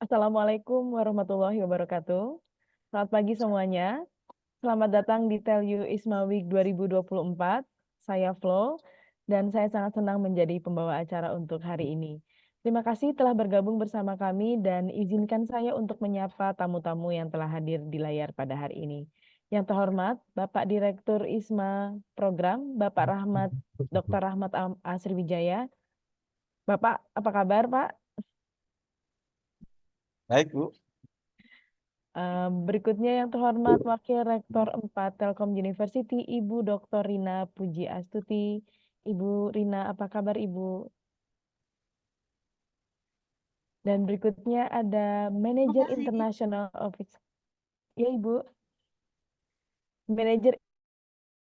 Assalamualaikum warahmatullahi wabarakatuh. Selamat pagi semuanya. Selamat datang di Tell You ISMA Week 2024. Saya Flo, dan saya sangat senang menjadi pembawa acara untuk hari ini. Terima kasih telah bergabung bersama kami dan izinkan saya untuk menyapa tamu-tamu yang telah hadir di layar pada hari ini. Yang terhormat, Bapak Direktur ISMA Program, Bapak Dr. Rahmat Asri Wijaya. Bapak, apa kabar, Pak? Baik, Bu. Berikutnya yang terhormat Wakil Rektor 4 Telkom University, Ibu Dr. Rina Puji Astuti. Ibu Rina, apa kabar Ibu? Dan berikutnya ada Manager International Office. Ya Ibu. Manager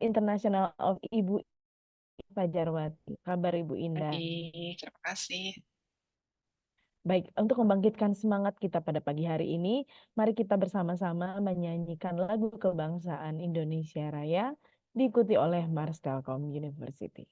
International of Ibu Fajarwati. Kabar Ibu Indah? Baik, terima kasih. Baik, untuk membangkitkan semangat kita pada pagi hari ini, mari kita bersama-sama menyanyikan lagu kebangsaan Indonesia Raya, diikuti oleh Mars Telkom University.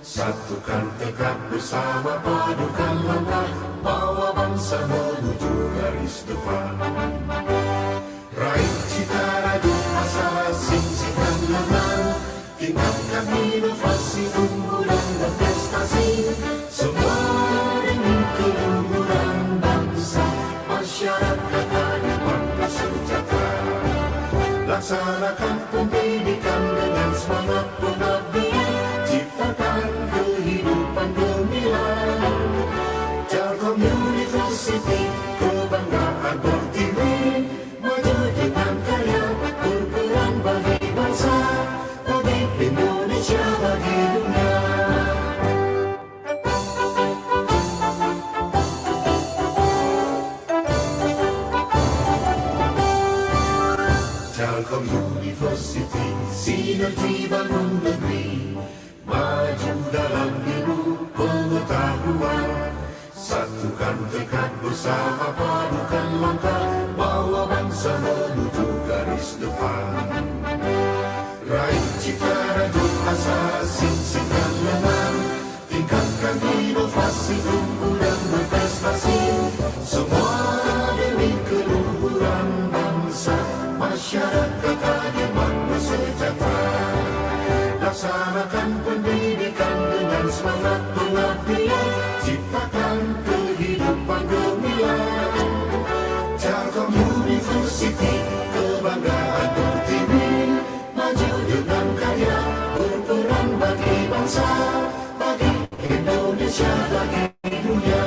Satukan tekad bersama, padukan langkah, bawa bangsa menuju garis depan. Raih cita radu asa, sing-singkan lengan, tingkatkan inovasi, unggulan dan prestasi. Semua demi keluhuran bangsa, masyarakat adil bersejahtera. Laksanakan pendidikan dengan semangat pengabdian, ciptakan kehidupan gemilang. Telkom University, kebanggaan Pertiwi, maju dengan karya, berperan bagi bangsa, bagi Indonesia, bagi dunia. Telkom University, sinergi bangun negeri, maju dalam ilmu pengetahuan. Satukan tekad bersama, padukan langkah, bawa bangsa menuju garis depan. Raih cita raju asa, sing-singkan lengan, tingkatkan inovasi, unggulan berprestasi. Semua demi keluhuran bangsa, masyarakat adil bersejahtera. Laksanakan pendidikan dengan semangat pengabdian, ciptakan kehidupan gemilang. Telkom University, kebanggaan Pertiwi, maju dengan karya, berperan bagi bangsa, bagi Indonesia, bagi dunia.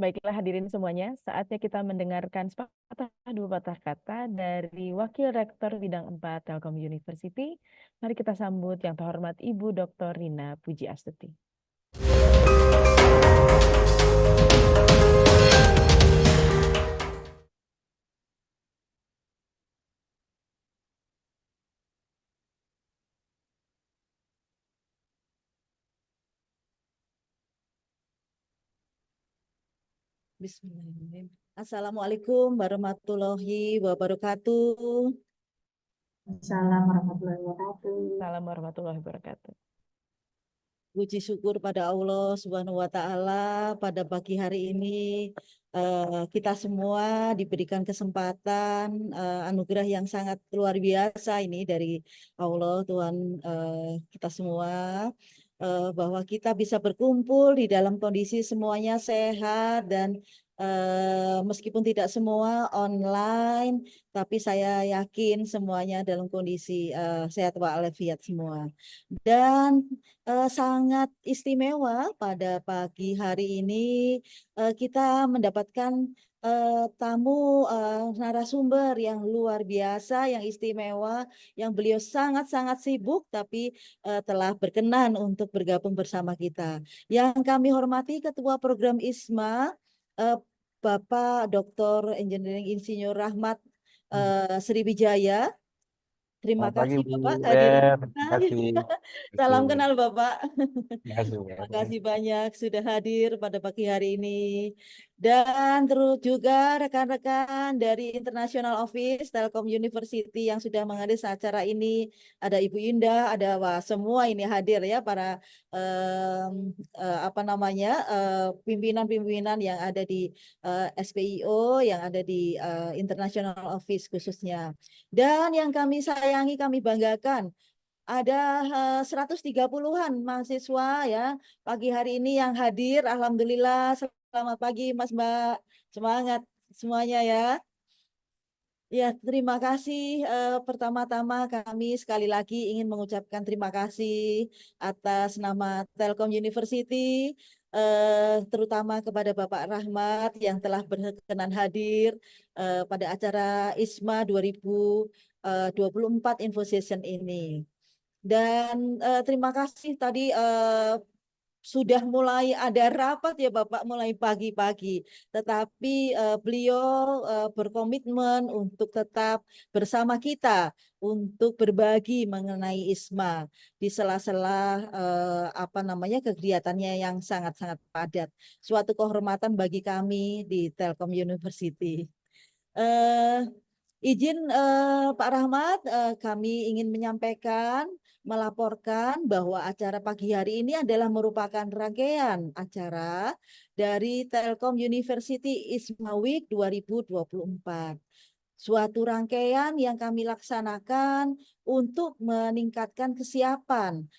Baiklah hadirin semuanya, saatnya kita mendengarkan sepatah dua patah kata dari Wakil Rektor Bidang 4 Telkom University. Mari kita sambut yang terhormat Ibu Dr. Rina Puji Astuti. Bismillahirrahmanirrahim. Assalamualaikum warahmatullahi wabarakatuh. Assalamualaikum warahmatullahi wabarakatuh. Salam warahmatullahi wabarakatuh. Puji syukur pada Allah Subhanahu wa Ta'ala, pada pagi hari ini kita semua diberikan kesempatan anugerah yang sangat luar biasa ini dari Allah Tuhan kita semua, bahwa kita bisa berkumpul di dalam kondisi semuanya sehat dan meskipun tidak semua online, tapi saya yakin semuanya dalam kondisi sehat walafiat semua. Dan sangat istimewa pada pagi hari ini kita mendapatkan tamu narasumber yang luar biasa, yang istimewa, yang beliau sangat-sangat sibuk tapi telah berkenan untuk bergabung bersama kita. Yang kami hormati Ketua Program ISMA, Bapak Dr. Engineering Insinyur Rahmat Sriwijaya. Terima Selamat pagi kasih Bu Bapak Ber, kehadirannya. terima kasih. Salam kenal Bapak. Terima kasih Bu Terima Ber. kasih banyak sudah hadir pada pagi hari ini. Dan terus juga rekan-rekan dari International Office Telkom University yang sudah menghadir acara ini. Ada Ibu Indah, ada wah, semua ini hadir ya para pimpinan-pimpinan yang ada di SPIO, yang ada di International Office khususnya. Dan yang kami sayangi, kami banggakan, ada 130-an mahasiswa ya pagi hari ini yang hadir. Alhamdulillah, selamat pagi Mas Mbak. Semangat semuanya ya. Ya, terima kasih. Pertama-tama kami sekali lagi ingin mengucapkan terima kasih atas nama Telkom University, terutama kepada Bapak Rahmat yang telah berkenan hadir pada acara ISMA 2024 Info Session ini. Dan terima kasih tadi sudah mulai ada rapat ya Bapak mulai pagi-pagi. Tetapi beliau berkomitmen untuk tetap bersama kita untuk berbagi mengenai ISMA di sela-sela kegiatannya yang sangat-sangat padat. Suatu kehormatan bagi kami di Telkom University. Izin Pak Rahmat, kami ingin menyampaikan, melaporkan bahwa acara pagi hari ini adalah merupakan rangkaian acara dari Telkom University ISMA Week 2024. Suatu rangkaian yang kami laksanakan untuk meningkatkan kesiapan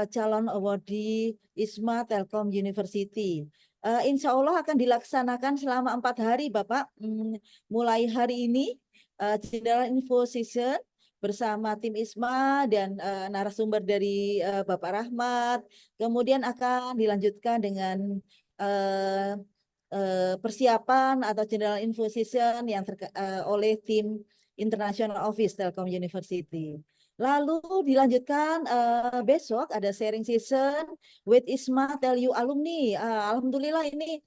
calon awardee ISMA Telkom University. Insya Allah akan dilaksanakan selama 4 hari Bapak, mulai hari ini General Info Session bersama tim ISMA dan narasumber dari Bapak Rahmat. Kemudian akan dilanjutkan dengan persiapan atau General Info Session yang oleh tim International Office Telkom University. Lalu dilanjutkan besok ada sharing session with ISMA Tell You alumni. Alhamdulillah ini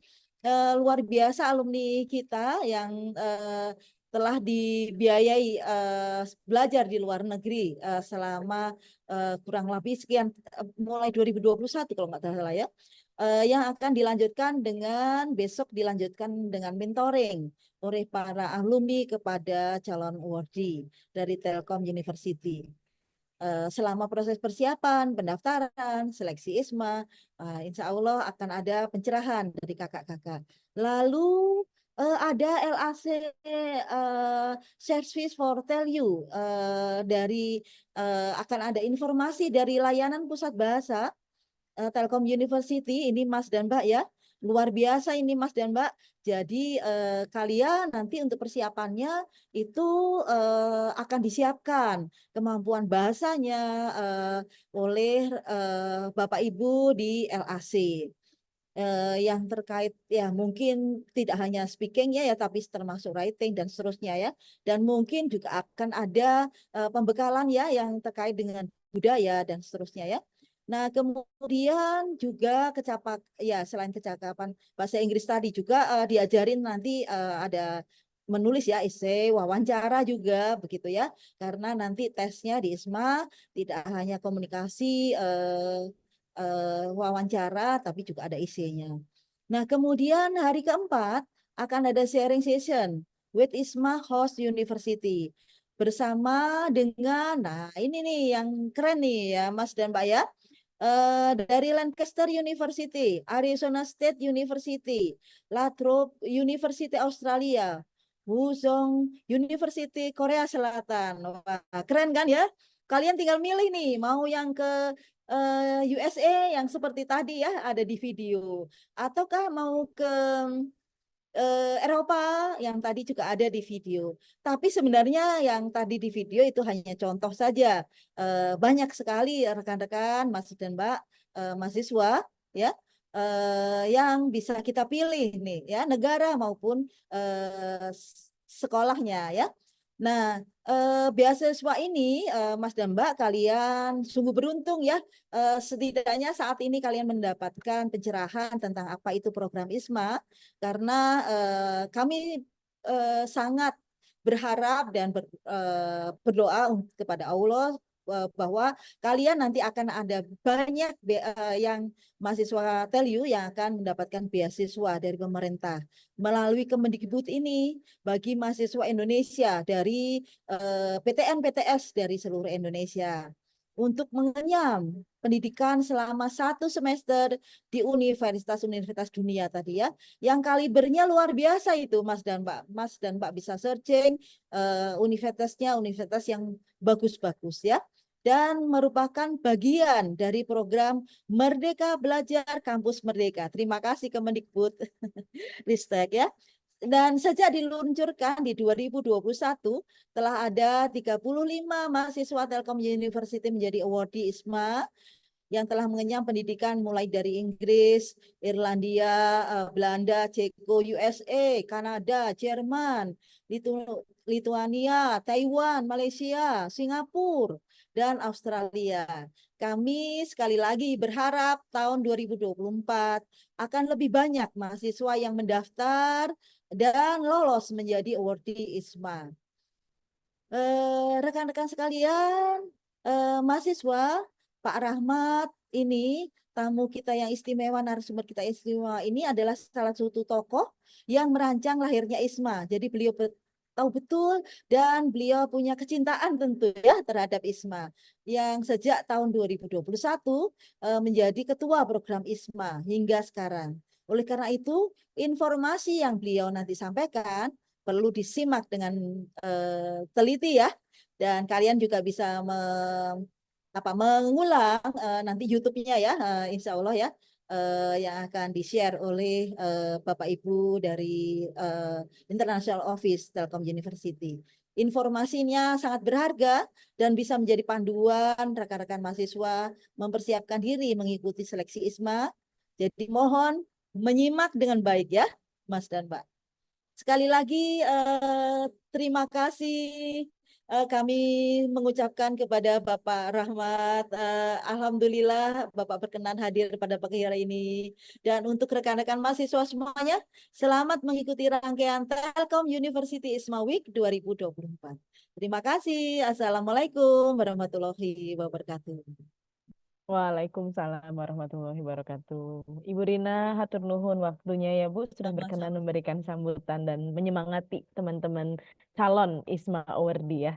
luar biasa alumni kita yang telah dibiayai belajar di luar negeri selama kurang lebih sekian mulai 2021 kalau nggak salah ya, yang akan dilanjutkan dengan besok dilanjutkan dengan mentoring oleh para alumni kepada calon awardee dari Telkom University. Selama proses persiapan, pendaftaran, seleksi ISMA, insya Allah akan ada pencerahan dari kakak-kakak. Lalu ada LAC Service for Tell You, dari akan ada informasi dari layanan pusat bahasa Telkom University. Ini Mas dan Mbak ya, luar biasa ini Mas dan Mbak. Jadi kalian nanti untuk persiapannya itu akan disiapkan kemampuan bahasanya oleh Bapak Ibu di LAC. yang terkait ya mungkin tidak hanya speakingnya ya tapi termasuk writing dan seterusnya ya, dan mungkin juga akan ada pembekalan ya yang terkait dengan budaya dan seterusnya ya. Nah kemudian juga ya selain kecakapan bahasa Inggris tadi juga diajarin nanti ada menulis ya, esai, wawancara juga begitu ya, karena nanti tesnya di ISMA tidak hanya komunikasi wawancara, tapi juga ada isinya. Nah, kemudian hari keempat akan ada sharing session with ISMA Host University bersama dengan, nah ini nih yang keren nih ya Mas dan Mbak ya, dari Lancaster University, Arizona State University, Lathrop University Australia, Wuzhong University Korea Selatan. Wah, keren kan ya? Kalian tinggal milih nih, mau yang ke USA yang seperti tadi ya ada di video, ataukah mau ke Eropa yang tadi juga ada di video. Tapi sebenarnya yang tadi di video itu hanya contoh saja. Banyak sekali rekan-rekan, Mas dan Mbak mahasiswa ya yang bisa kita pilih nih ya, negara maupun sekolahnya ya. Nah, beasiswa ini Mas dan Mbak kalian sungguh beruntung ya. Setidaknya saat ini kalian mendapatkan pencerahan tentang apa itu program ISMA, karena kami sangat berharap dan berdoa kepada Allah bahwa kalian nanti akan ada banyak yang mahasiswa TELU yang akan mendapatkan beasiswa dari pemerintah melalui Kemendikbud ini bagi mahasiswa Indonesia dari PTN PTS dari seluruh Indonesia untuk mengenyam pendidikan selama 1 semester di universitas-universitas dunia tadi ya, yang kalibernya luar biasa itu Mas dan Mbak bisa searching universitas yang bagus-bagus ya, dan merupakan bagian dari program Merdeka Belajar Kampus Merdeka. Terima kasih Kemendikbud Ristek ya. Dan sejak diluncurkan di 2021 telah ada 35 mahasiswa Telkom University menjadi awardee ISMA yang telah mengenyam pendidikan mulai dari Inggris, Irlandia, Belanda, Ceko, USA, Kanada, Jerman, Lituania, Taiwan, Malaysia, Singapura, dan Australia. Kami sekali lagi berharap tahun 2024 akan lebih banyak mahasiswa yang mendaftar dan lolos menjadi awardee ISMA. Rekan-rekan sekalian, mahasiswa, Pak Rahmat ini tamu kita yang istimewa, narasumber kita istimewa ini adalah salah satu tokoh yang merancang lahirnya ISMA. Jadi beliau tahu betul dan beliau punya kecintaan tentu ya terhadap ISMA yang sejak tahun 2021 menjadi ketua program ISMA hingga sekarang. Oleh karena itu, informasi yang beliau nanti sampaikan perlu disimak dengan teliti ya, dan kalian juga bisa mengulang nanti YouTube-nya ya, insya Allah ya, yang akan di-share oleh Bapak Ibu dari International Office Telkom University. Informasinya sangat berharga dan bisa menjadi panduan rekan-rekan mahasiswa mempersiapkan diri mengikuti seleksi ISMA. Jadi mohon menyimak dengan baik ya, Mas dan Mbak. Sekali lagi terima kasih kami mengucapkan kepada Bapak Rahmat. Alhamdulillah Bapak berkenan hadir pada pagi hari ini. Dan untuk rekan-rekan mahasiswa semuanya, selamat mengikuti rangkaian Telkom University ISMA Week 2024. Terima kasih. Assalamualaikum warahmatullahi wabarakatuh. Waalaikumsalam warahmatullahi wabarakatuh. Ibu Rina, hatur nuhun waktunya ya Bu, sudah berkenan memberikan sambutan dan menyemangati teman-teman calon ISMA awardee ya.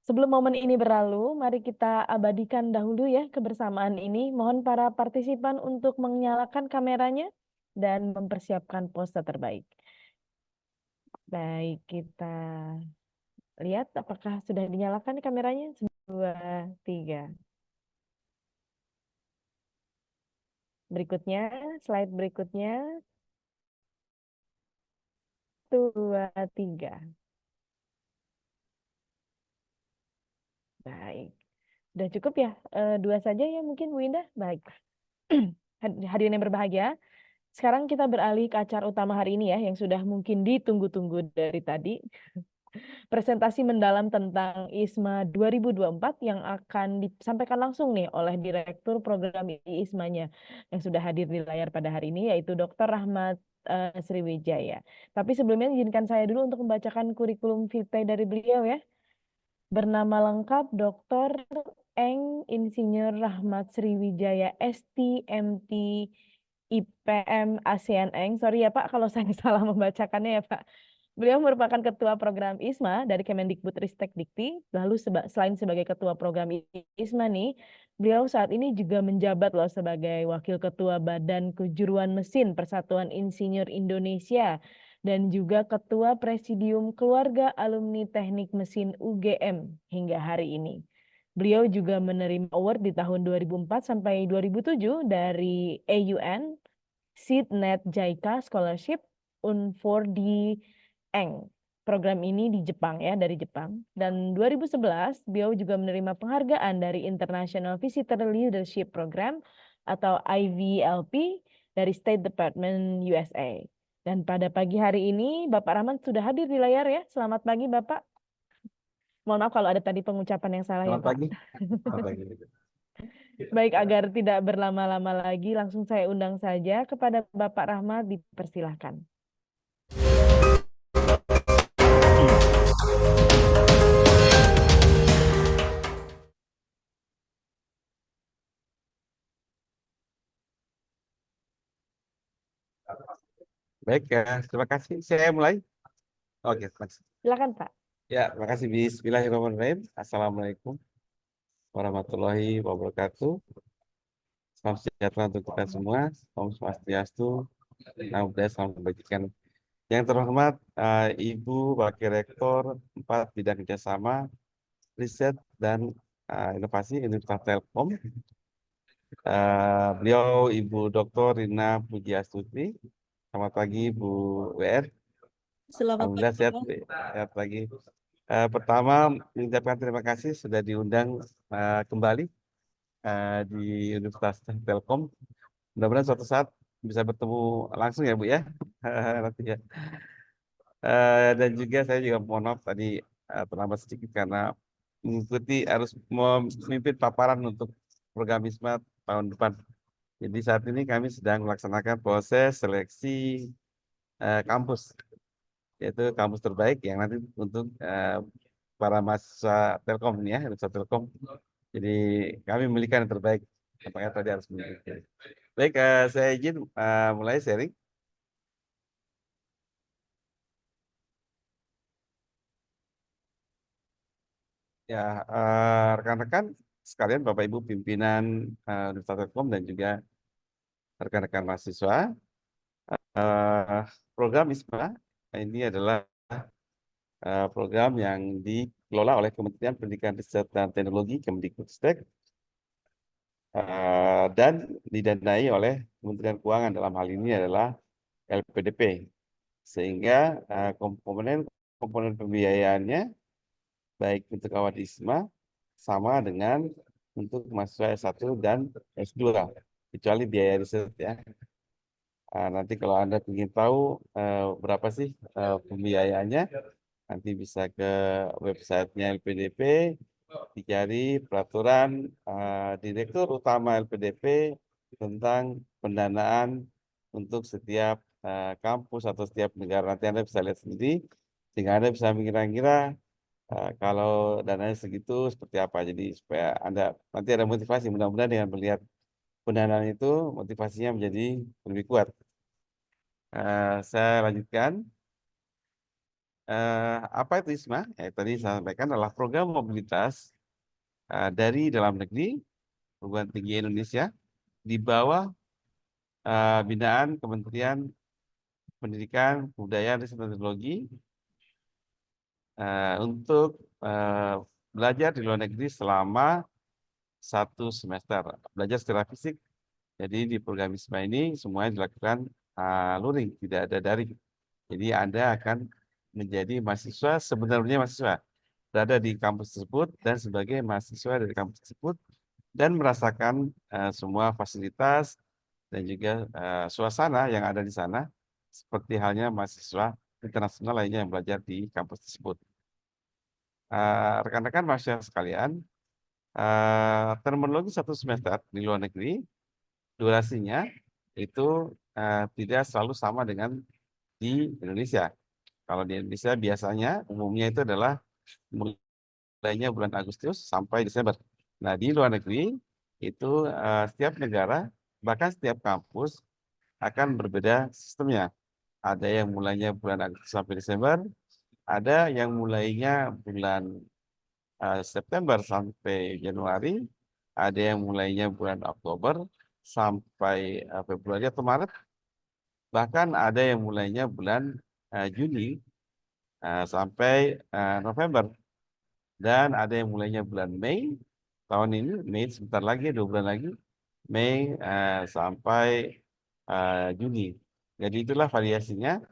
Sebelum momen ini berlalu, mari kita abadikan dahulu ya kebersamaan ini. Mohon para partisipan untuk menyalakan kameranya dan mempersiapkan pose terbaik. Baik, kita lihat apakah sudah dinyalakan kameranya. 2, 3. Berikutnya, slide berikutnya. 2, 3. Baik. Sudah cukup ya? 2 saja ya mungkin Bu Indah? Baik. Hadirin yang berbahagia, Sekarang kita beralih ke acara utama hari ini ya, yang sudah mungkin ditunggu-tunggu dari tadi. Presentasi mendalam tentang ISMA 2024 yang akan disampaikan langsung nih oleh Direktur Program ISMA-nya yang sudah hadir di layar pada hari ini, yaitu Dr. Rahmat Sriwijaya. Tapi sebelumnya izinkan saya dulu untuk membacakan kurikulum vitae dari beliau ya. Bernama lengkap Dr. Eng Insinyur Rahmat Sriwijaya ST.MT IPM ASEAN Eng. Sorry ya Pak kalau saya salah membacakannya ya Pak. Beliau merupakan Ketua Program ISMA dari Kemendikbudristek Dikti. Lalu selain sebagai Ketua Program ISMA nih, beliau saat ini juga menjabat loh sebagai Wakil Ketua Badan Kejuruan Mesin Persatuan Insinyur Indonesia dan juga Ketua Presidium Keluarga Alumni Teknik Mesin UGM hingga hari ini. Beliau juga menerima award di tahun 2004 sampai 2007 dari AUN, SeedNet JICA Scholarship, UN4D Eng. Program ini di Jepang ya, dari Jepang. Dan 2011, beliau juga menerima penghargaan dari International Visitor Leadership Program atau IVLP dari State Department USA. Dan pada pagi hari ini, Bapak Rahmat sudah hadir di layar ya. Selamat pagi, Bapak. Mohon maaf kalau ada tadi pengucapan yang salah ya, Selamat Pak. pagi. Selamat pagi. Baik, agar tidak berlama-lama lagi, langsung saya undang saja kepada Bapak Rahmat, dipersilahkan. Baik, terima kasih. Saya mulai. Oke, terima kasih. Silakan, Pak. Ya, terima kasih. Bismillahirrahmanirrahim. Assalamualaikum warahmatullahi wabarakatuh. Salam sejahtera untuk kita semua. Om Swastiastu, Namo Buddhaya, salam kebajikan. Yang terhormat Ibu Wakil Rektor 4 Bidang Kerjasama, Riset dan Inovasi Universitas Telkom. Beliau Ibu Dr. Rina Pujiastuti. Selamat pagi Bu WR. Selamat Alhamdulillah pagi, sehat, Pak. sehat lagi. Pertama, mengucapkan terima kasih sudah diundang kembali di Universitas Telkom. Mudah-mudahan suatu saat bisa bertemu langsung ya Bu ya. Nanti ya. Dan juga saya juga mohon maaf tadi terlambat sedikit karena mengikuti harus memimpin paparan untuk program ISMA tahun depan. Jadi saat ini kami sedang melaksanakan proses seleksi kampus, yaitu kampus terbaik yang nanti untuk para mahasiswa Telkom ini ya, Universitas Telkom. Jadi kami memiliki yang terbaik, makanya tadi harus mengikuti. Baik, saya izin mulai sharing. Ya, rekan-rekan sekalian, Bapak Ibu pimpinan Universitas Telkom dan juga rekan-rekan mahasiswa, program ISMA ini adalah program yang dikelola oleh Kementerian Pendidikan Riset dan Teknologi Kemendikbudristek dan didanai oleh Kementerian Keuangan, dalam hal ini adalah LPDP, sehingga komponen pembiayaannya baik untuk awal ISMA sama dengan untuk mahasiswa S1 dan S2, kecuali biaya riset ya. Nanti kalau Anda ingin tahu berapa sih pembiayaannya, nanti bisa ke websitenya LPDP, dicari peraturan Direktur Utama LPDP tentang pendanaan untuk setiap kampus atau setiap negara. Nanti Anda bisa lihat sendiri, sehingga Anda bisa mengira-ngira kalau dananya segitu seperti apa. Jadi supaya Anda nanti ada motivasi, mudah-mudahan dengan melihat pendanaan itu motivasinya menjadi lebih kuat. Saya lanjutkan. Apa itu ISMA? Tadi saya sampaikan adalah program mobilitas dari dalam negeri, perguruan tinggi Indonesia, di bawah binaan Kementerian Pendidikan, Kebudayaan, Riset dan Teknologi untuk belajar di luar negeri selama 1 semester. Belajar secara fisik. Jadi di program ISMA ini semuanya dilakukan luring, tidak ada daring. Jadi Anda akan menjadi mahasiswa, sebenarnya mahasiswa, berada di kampus tersebut dan sebagai mahasiswa dari kampus tersebut dan merasakan semua fasilitas dan juga suasana yang ada di sana seperti halnya mahasiswa internasional lainnya yang belajar di kampus tersebut. Rekan-rekan mahasiswa sekalian, terminologi satu semester di luar negeri durasinya itu tidak selalu sama dengan di Indonesia. Kalau di Indonesia biasanya umumnya itu adalah mulainya bulan Agustus sampai Desember. Nah, di luar negeri itu setiap negara bahkan setiap kampus akan berbeda sistemnya. Ada yang mulainya bulan Agustus sampai Desember, ada yang mulainya bulan September sampai Januari, ada yang mulainya bulan Oktober sampai Februari atau Maret, bahkan ada yang mulainya bulan Juni sampai November, dan ada yang mulainya bulan Mei tahun ini, Mei sebentar lagi, 2 bulan lagi, Mei sampai Juni. Jadi itulah variasinya.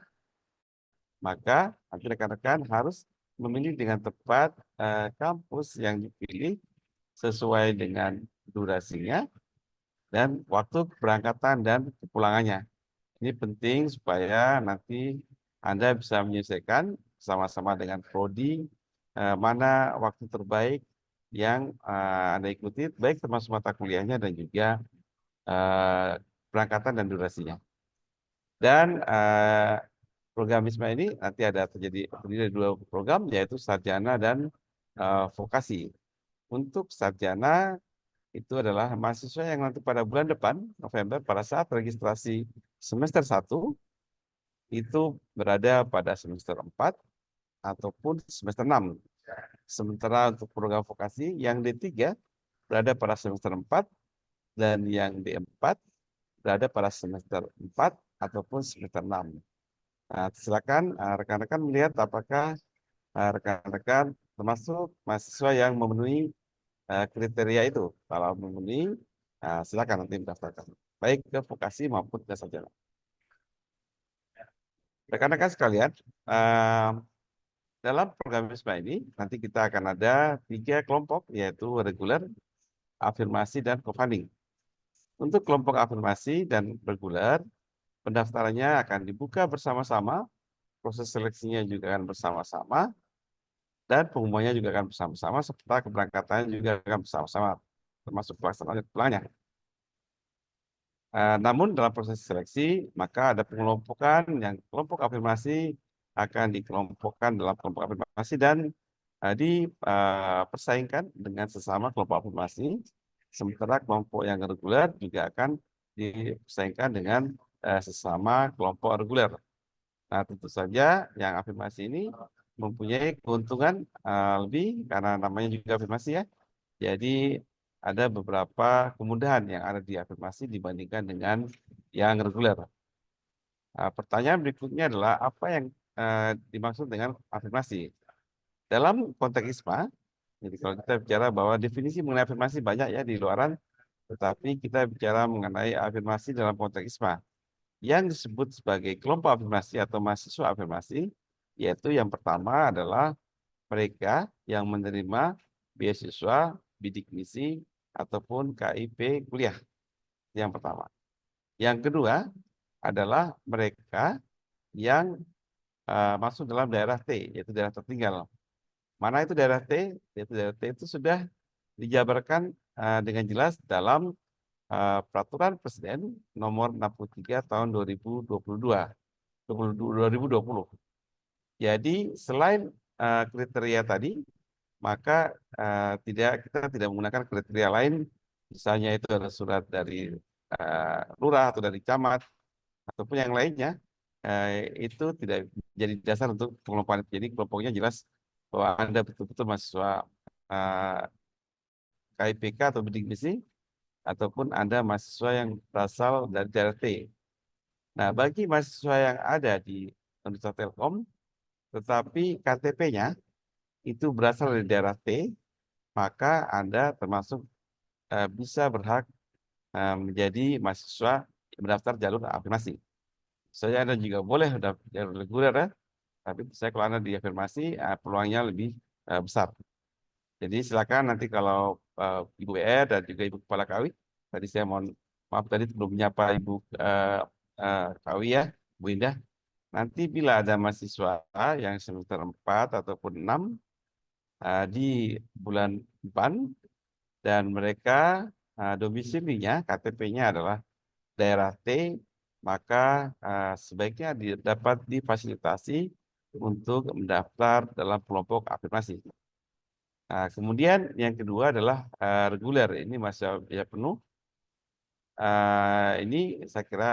Maka nanti rekan-rekan harus memilih dengan tepat kampus yang dipilih sesuai dengan durasinya dan waktu keberangkatan dan kepulangannya. Ini penting supaya nanti Anda bisa menyelesaikan sama-sama dengan prodi mana waktu terbaik yang Anda ikuti, baik termasuk mata kuliahnya dan juga keberangkatan dan durasinya. Dan program ISMA ini nanti ada terdiri dari 2 program, yaitu sarjana dan vokasi. Untuk sarjana itu adalah mahasiswa yang nanti pada bulan depan, November, pada saat registrasi semester 1, itu berada pada semester 4 ataupun semester 6. Sementara untuk program vokasi yang D3 berada pada semester 4 dan yang D4 berada pada semester 4 ataupun semester 6. Nah, silakan rekan-rekan melihat apakah rekan-rekan termasuk mahasiswa yang memenuhi kriteria itu. Kalau memenuhi, silakan nanti mendaftarkan, baik ke vokasi maupun ke sarjana. Rekan-rekan sekalian, dalam program ISMA ini nanti kita akan ada 3 kelompok, yaitu reguler, afirmasi, dan co-funding. Untuk kelompok afirmasi dan reguler, pendaftarannya akan dibuka bersama-sama, proses seleksinya juga akan bersama-sama, dan pengumumannya juga akan bersama-sama, serta keberangkatannya juga akan bersama-sama, termasuk pelaksanaan pulangnya. Namun dalam proses seleksi, maka ada pengelompokan yang kelompok afirmasi akan dikelompokkan dalam kelompok afirmasi dan dipersaingkan dengan sesama kelompok afirmasi, sementara kelompok yang reguler juga akan dipersaingkan dengan sesama kelompok reguler. Nah, tentu saja yang afirmasi ini mempunyai keuntungan lebih karena namanya juga afirmasi ya. Jadi ada beberapa kemudahan yang ada di afirmasi dibandingkan dengan yang reguler. Pertanyaan berikutnya adalah apa yang dimaksud dengan afirmasi? Dalam konteks ISMA, jadi kalau kita bicara bahwa definisi mengenai afirmasi banyak ya di luaran, tetapi kita bicara mengenai afirmasi dalam konteks ISMA. Yang disebut sebagai kelompok afirmasi atau mahasiswa afirmasi, yaitu yang pertama adalah mereka yang menerima beasiswa, bidik misi, ataupun KIP kuliah. Yang pertama. Yang kedua adalah mereka yang masuk dalam daerah T, yaitu daerah tertinggal. Mana itu daerah T? Yaitu daerah T itu sudah dijabarkan dengan jelas dalam Peraturan Presiden Nomor 63 Tahun 2020. Jadi selain kriteria tadi, maka kita tidak menggunakan kriteria lain, misalnya itu ada surat dari lurah atau dari camat ataupun yang lainnya, itu tidak jadi dasar untuk pengelompokan. Jadi kelompoknya jelas bahwa Anda betul-betul mahasiswa KIPK atau bidik misi, ataupun Anda mahasiswa yang berasal dari daerah T. Nah, bagi mahasiswa yang ada di Universitas Telkom, tetapi KTP-nya itu berasal dari daerah T, maka Anda termasuk bisa berhak menjadi mahasiswa yang mendaftar jalur afirmasi. Saya Anda juga boleh mendaftar jalur reguler, ya, tapi saya kalau Anda di afirmasi, peluangnya lebih besar. Jadi silakan nanti kalau Ibu dan juga Ibu Kepala KAWI, tadi saya mohon maaf tadi belum menyapa Ibu Kawi ya, Bu Indah. Nanti bila ada mahasiswa yang semester 4 ataupun 6 di bulan depan dan mereka domisilinya KTP-nya adalah daerah T, maka sebaiknya dapat difasilitasi untuk mendaftar dalam kelompok afirmasi. Kemudian yang kedua adalah reguler, ini masih biaya penuh. Ini saya kira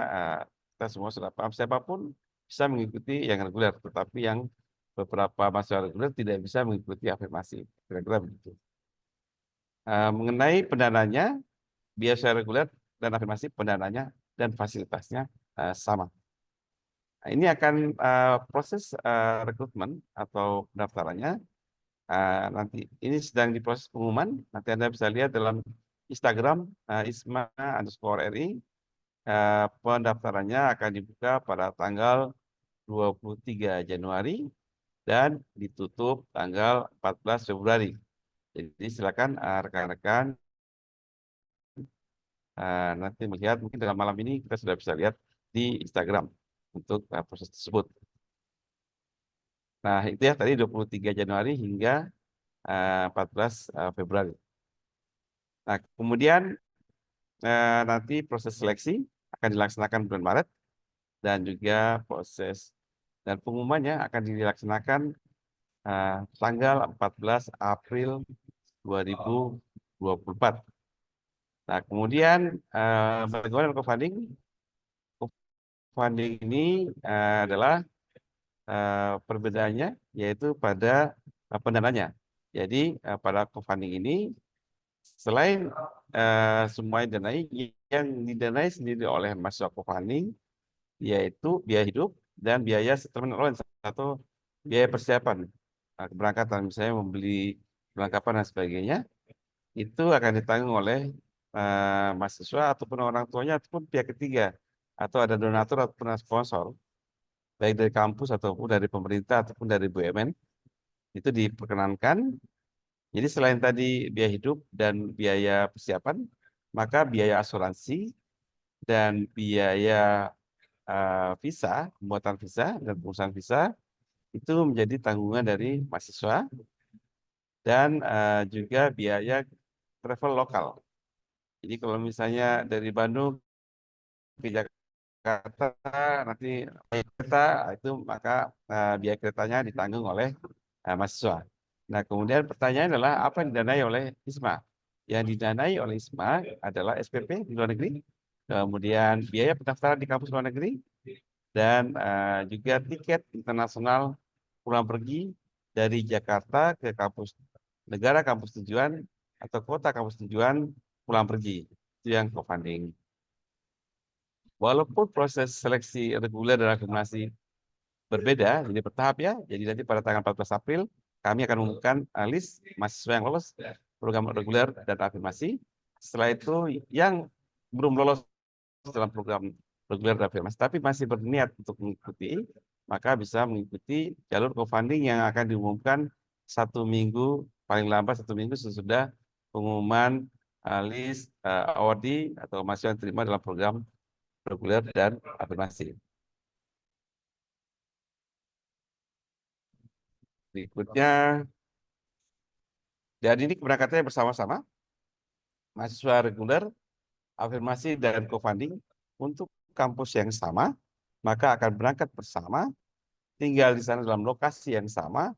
kita semua sudah paham, siapapun bisa mengikuti yang reguler, tetapi yang beberapa mahasiswa reguler tidak bisa mengikuti afirmasi, kira-kira begitu. Mengenai pendananya, biaya reguler dan afirmasi pendananya dan fasilitasnya sama. Nah, ini akan proses rekrutmen atau pendaftarannya nanti ini sedang diproses pengumuman. Nanti Anda bisa lihat dalam Instagram isma_ri. Pendaftarannya akan dibuka pada tanggal 23 Januari dan ditutup tanggal 14 Februari. Jadi silakan rekan-rekan nanti melihat, mungkin dalam malam ini kita sudah bisa lihat di Instagram untuk proses tersebut. Nah, itu ya tadi 23 Januari hingga 14 Februari. Nah, kemudian nanti proses seleksi akan dilaksanakan bulan Maret dan juga proses dan pengumumannya akan dilaksanakan tanggal 14 April 2024. Nah, kemudian bagaimana crowdfunding? Crowdfunding ini adalah perbedaannya yaitu pada pendananya. Jadi pada crowdfunding ini selain semua didanai, yang didanai sendiri oleh mahasiswa crowdfunding yaitu biaya hidup dan biaya settlement allowance atau biaya persiapan keberangkatan, misalnya membeli perlengkapan dan sebagainya, itu akan ditanggung oleh mahasiswa ataupun orang tuanya ataupun pihak ketiga, atau ada donatur ataupun sponsor, baik dari kampus ataupun dari pemerintah ataupun dari BUMN, itu diperkenankan. Jadi selain tadi biaya hidup dan biaya persiapan, maka biaya asuransi dan biaya visa, pembuatan visa dan pengurusan visa itu menjadi tanggungan dari mahasiswa, dan juga biaya travel lokal. Jadi kalau misalnya dari Bandung ke Jakarta nanti naik kereta, itu maka biaya keretanya ditanggung oleh mahasiswa. Nah, kemudian pertanyaan adalah apa yang didanai oleh ISMA? Yang didanai oleh ISMA adalah SPP di luar negeri, kemudian biaya pendaftaran di kampus luar negeri, dan juga tiket internasional pulang pergi dari Jakarta ke kampus negara kampus tujuan atau kota kampus tujuan pulang pergi. Itu yang crowdfunding. Walaupun proses seleksi reguler dan afirmasi berbeda, jadi bertahap ya. Jadi nanti pada tanggal 14 April kami akan mengumumkan list mahasiswa yang lolos program reguler dan afirmasi. Setelah itu yang belum lolos dalam program reguler dan afirmasi tapi masih berniat untuk mengikuti, maka bisa mengikuti jalur crowdfunding yang akan diumumkan 1 minggu, paling lambat 1 minggu sesudah pengumuman list awardee atau mahasiswa yang terima dalam program reguler dan afirmasi. Berikutnya, dan ini keberangkatannya bersama-sama, mahasiswa reguler, afirmasi, dan crowdfunding untuk kampus yang sama, maka akan berangkat bersama, tinggal di sana dalam lokasi yang sama,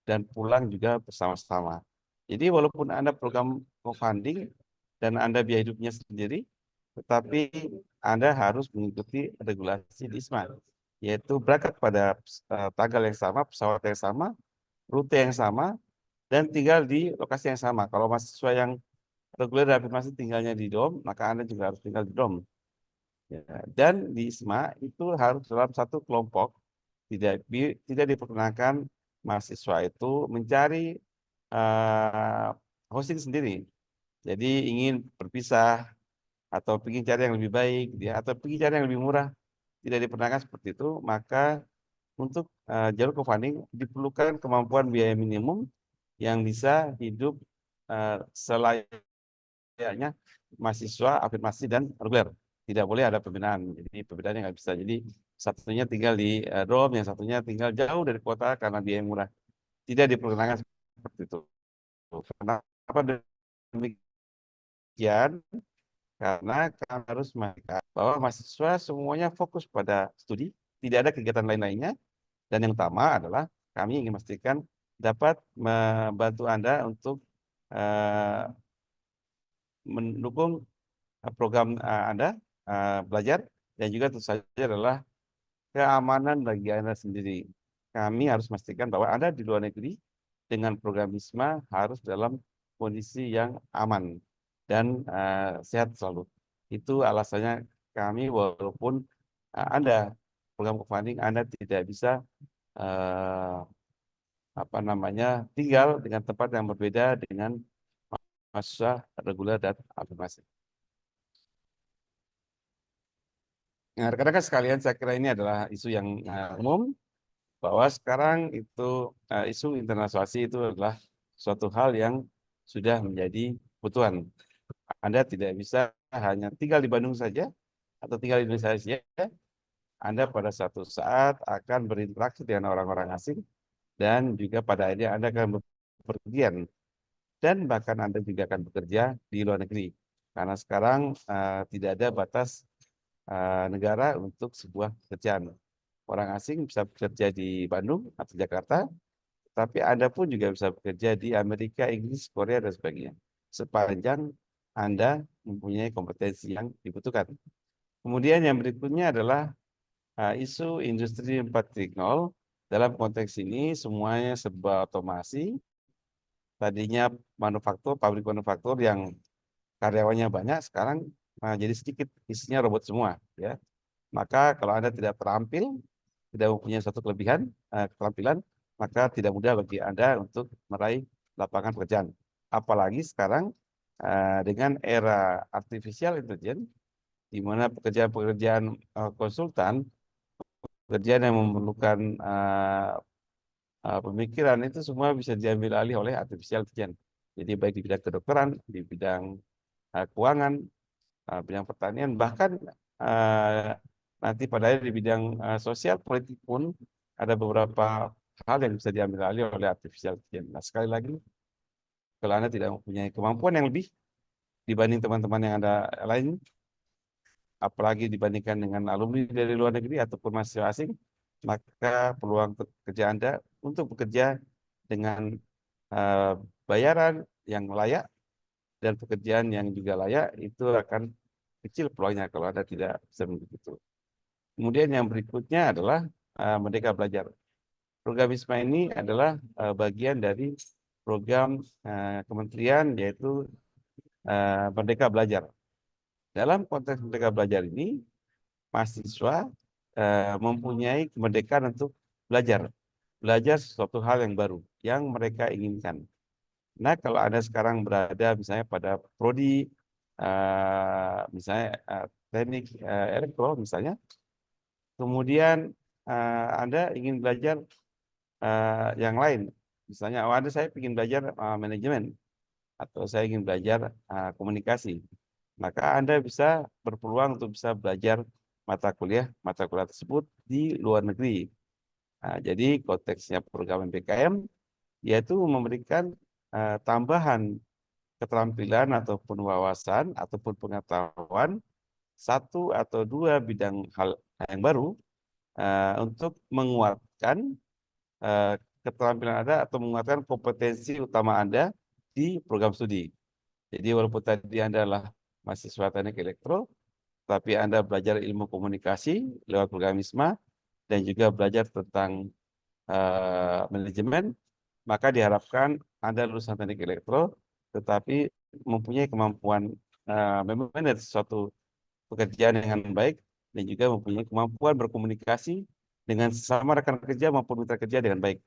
dan pulang juga bersama-sama. Jadi walaupun Anda program crowdfunding dan Anda biaya hidupnya sendiri, tetapi Anda harus mengikuti regulasi di ISMA, yaitu berangkat pada tanggal yang sama, pesawat yang sama, rute yang sama, dan tinggal di lokasi yang sama. Kalau mahasiswa yang reguler dan afirmasi tinggalnya di DOM, maka Anda juga harus tinggal di DOM. Ya, dan di ISMA itu harus dalam satu kelompok, tidak diperkenankan mahasiswa itu mencari hosting sendiri. Jadi ingin berpisah atau ingin cari yang lebih baik, ya, atau ingin cari yang lebih murah, tidak diperkenankan seperti itu. Maka untuk jalur crowdfunding diperlukan kemampuan biaya minimum yang bisa hidup selayaknya mahasiswa afirmasi dan reguler. tidak boleh ada pembinaan. Jadi pembinaannya nggak bisa. Jadi satunya tinggal di Drom, yang satunya tinggal jauh dari kota karena biaya murah. Tidak diperkenankan seperti itu. Kenapa demikian? Karena kami harus memastikan bahwa mahasiswa semuanya fokus pada studi, tidak ada kegiatan lain-lainnya. Dan yang utama adalah kami ingin memastikan dapat membantu Anda untuk mendukung program Anda belajar, dan juga tentu saja adalah keamanan bagi Anda sendiri. Kami harus memastikan bahwa Anda di luar negeri dengan program Wisma harus dalam kondisi yang aman dan sehat selalu. Itu alasannya kami, walaupun Anda program crowdfunding, Anda tidak bisa tinggal dengan tempat yang berbeda dengan mahasiswa reguler dan afirmasi. Nah, rekan-rekan sekalian, saya kira ini adalah isu yang umum, bahwa sekarang itu isu internasionalisasi itu adalah suatu hal yang sudah menjadi kebutuhan. Anda tidak bisa hanya tinggal di Bandung saja atau tinggal di Indonesia saja. Anda pada suatu saat akan berinteraksi dengan orang-orang asing, dan juga pada akhirnya Anda akan bepergian, dan bahkan Anda juga akan bekerja di luar negeri. Karena sekarang tidak ada batas negara untuk sebuah pekerjaan. Orang asing bisa bekerja di Bandung atau Jakarta, tapi Anda pun juga bisa bekerja di Amerika, Inggris, Korea, dan sebagainya. Sepanjang Anda mempunyai kompetensi yang dibutuhkan. Kemudian yang berikutnya adalah isu industri 4.0. Dalam konteks ini semuanya serba otomasi. Tadinya pabrik manufaktur yang karyawannya banyak, sekarang jadi sedikit, isinya robot semua, ya. Maka kalau Anda tidak terampil, tidak mempunyai suatu keterampilan, maka tidak mudah bagi Anda untuk meraih lapangan pekerjaan. Apalagi sekarang dengan era artificial intelligence, di mana pekerjaan-pekerjaan konsultan, pekerjaan yang memerlukan pemikiran, itu semua bisa diambil alih oleh artificial intelligence. Jadi baik di bidang kedokteran, di bidang keuangan, bidang pertanian, bahkan nanti pada akhirnya di bidang sosial politik pun ada beberapa hal yang bisa diambil alih oleh artificial intelligence. Nah, sekali lagi, kalau Anda tidak mempunyai kemampuan yang lebih dibanding teman-teman yang Anda lain, apalagi dibandingkan dengan alumni dari luar negeri ataupun mahasiswa asing, maka peluang kerja Anda untuk bekerja dengan bayaran yang layak dan pekerjaan yang juga layak itu akan kecil peluangnya kalau Anda tidak bisa begitu. Kemudian yang berikutnya adalah Merdeka Belajar. Program Wisma ini adalah bagian dari program kementerian, yaitu Merdeka Belajar. Dalam konteks Merdeka Belajar ini, mahasiswa mempunyai kemerdekaan untuk belajar sesuatu hal yang baru yang mereka inginkan. Nah, kalau Anda sekarang berada misalnya pada prodi misalnya teknik elektro misalnya, kemudian Anda ingin belajar yang lain, misalnya saya ingin belajar manajemen, atau saya ingin belajar komunikasi, maka Anda bisa berpeluang untuk bisa belajar mata kuliah tersebut di luar negeri. Nah, jadi konteksnya program MPKM yaitu memberikan tambahan keterampilan ataupun wawasan ataupun pengetahuan satu atau dua bidang hal yang baru untuk menguatkan keterampilan Anda atau menguatkan kompetensi utama Anda di program studi. Jadi walaupun tadi Anda adalah mahasiswa teknik elektro, tapi Anda belajar ilmu komunikasi lewat program Wisma dan juga belajar tentang manajemen, maka diharapkan Anda lulusan teknik elektro, tetapi mempunyai kemampuan memanage suatu pekerjaan dengan baik, dan juga mempunyai kemampuan berkomunikasi dengan sesama rekan kerja maupun mitra kerja dengan baik.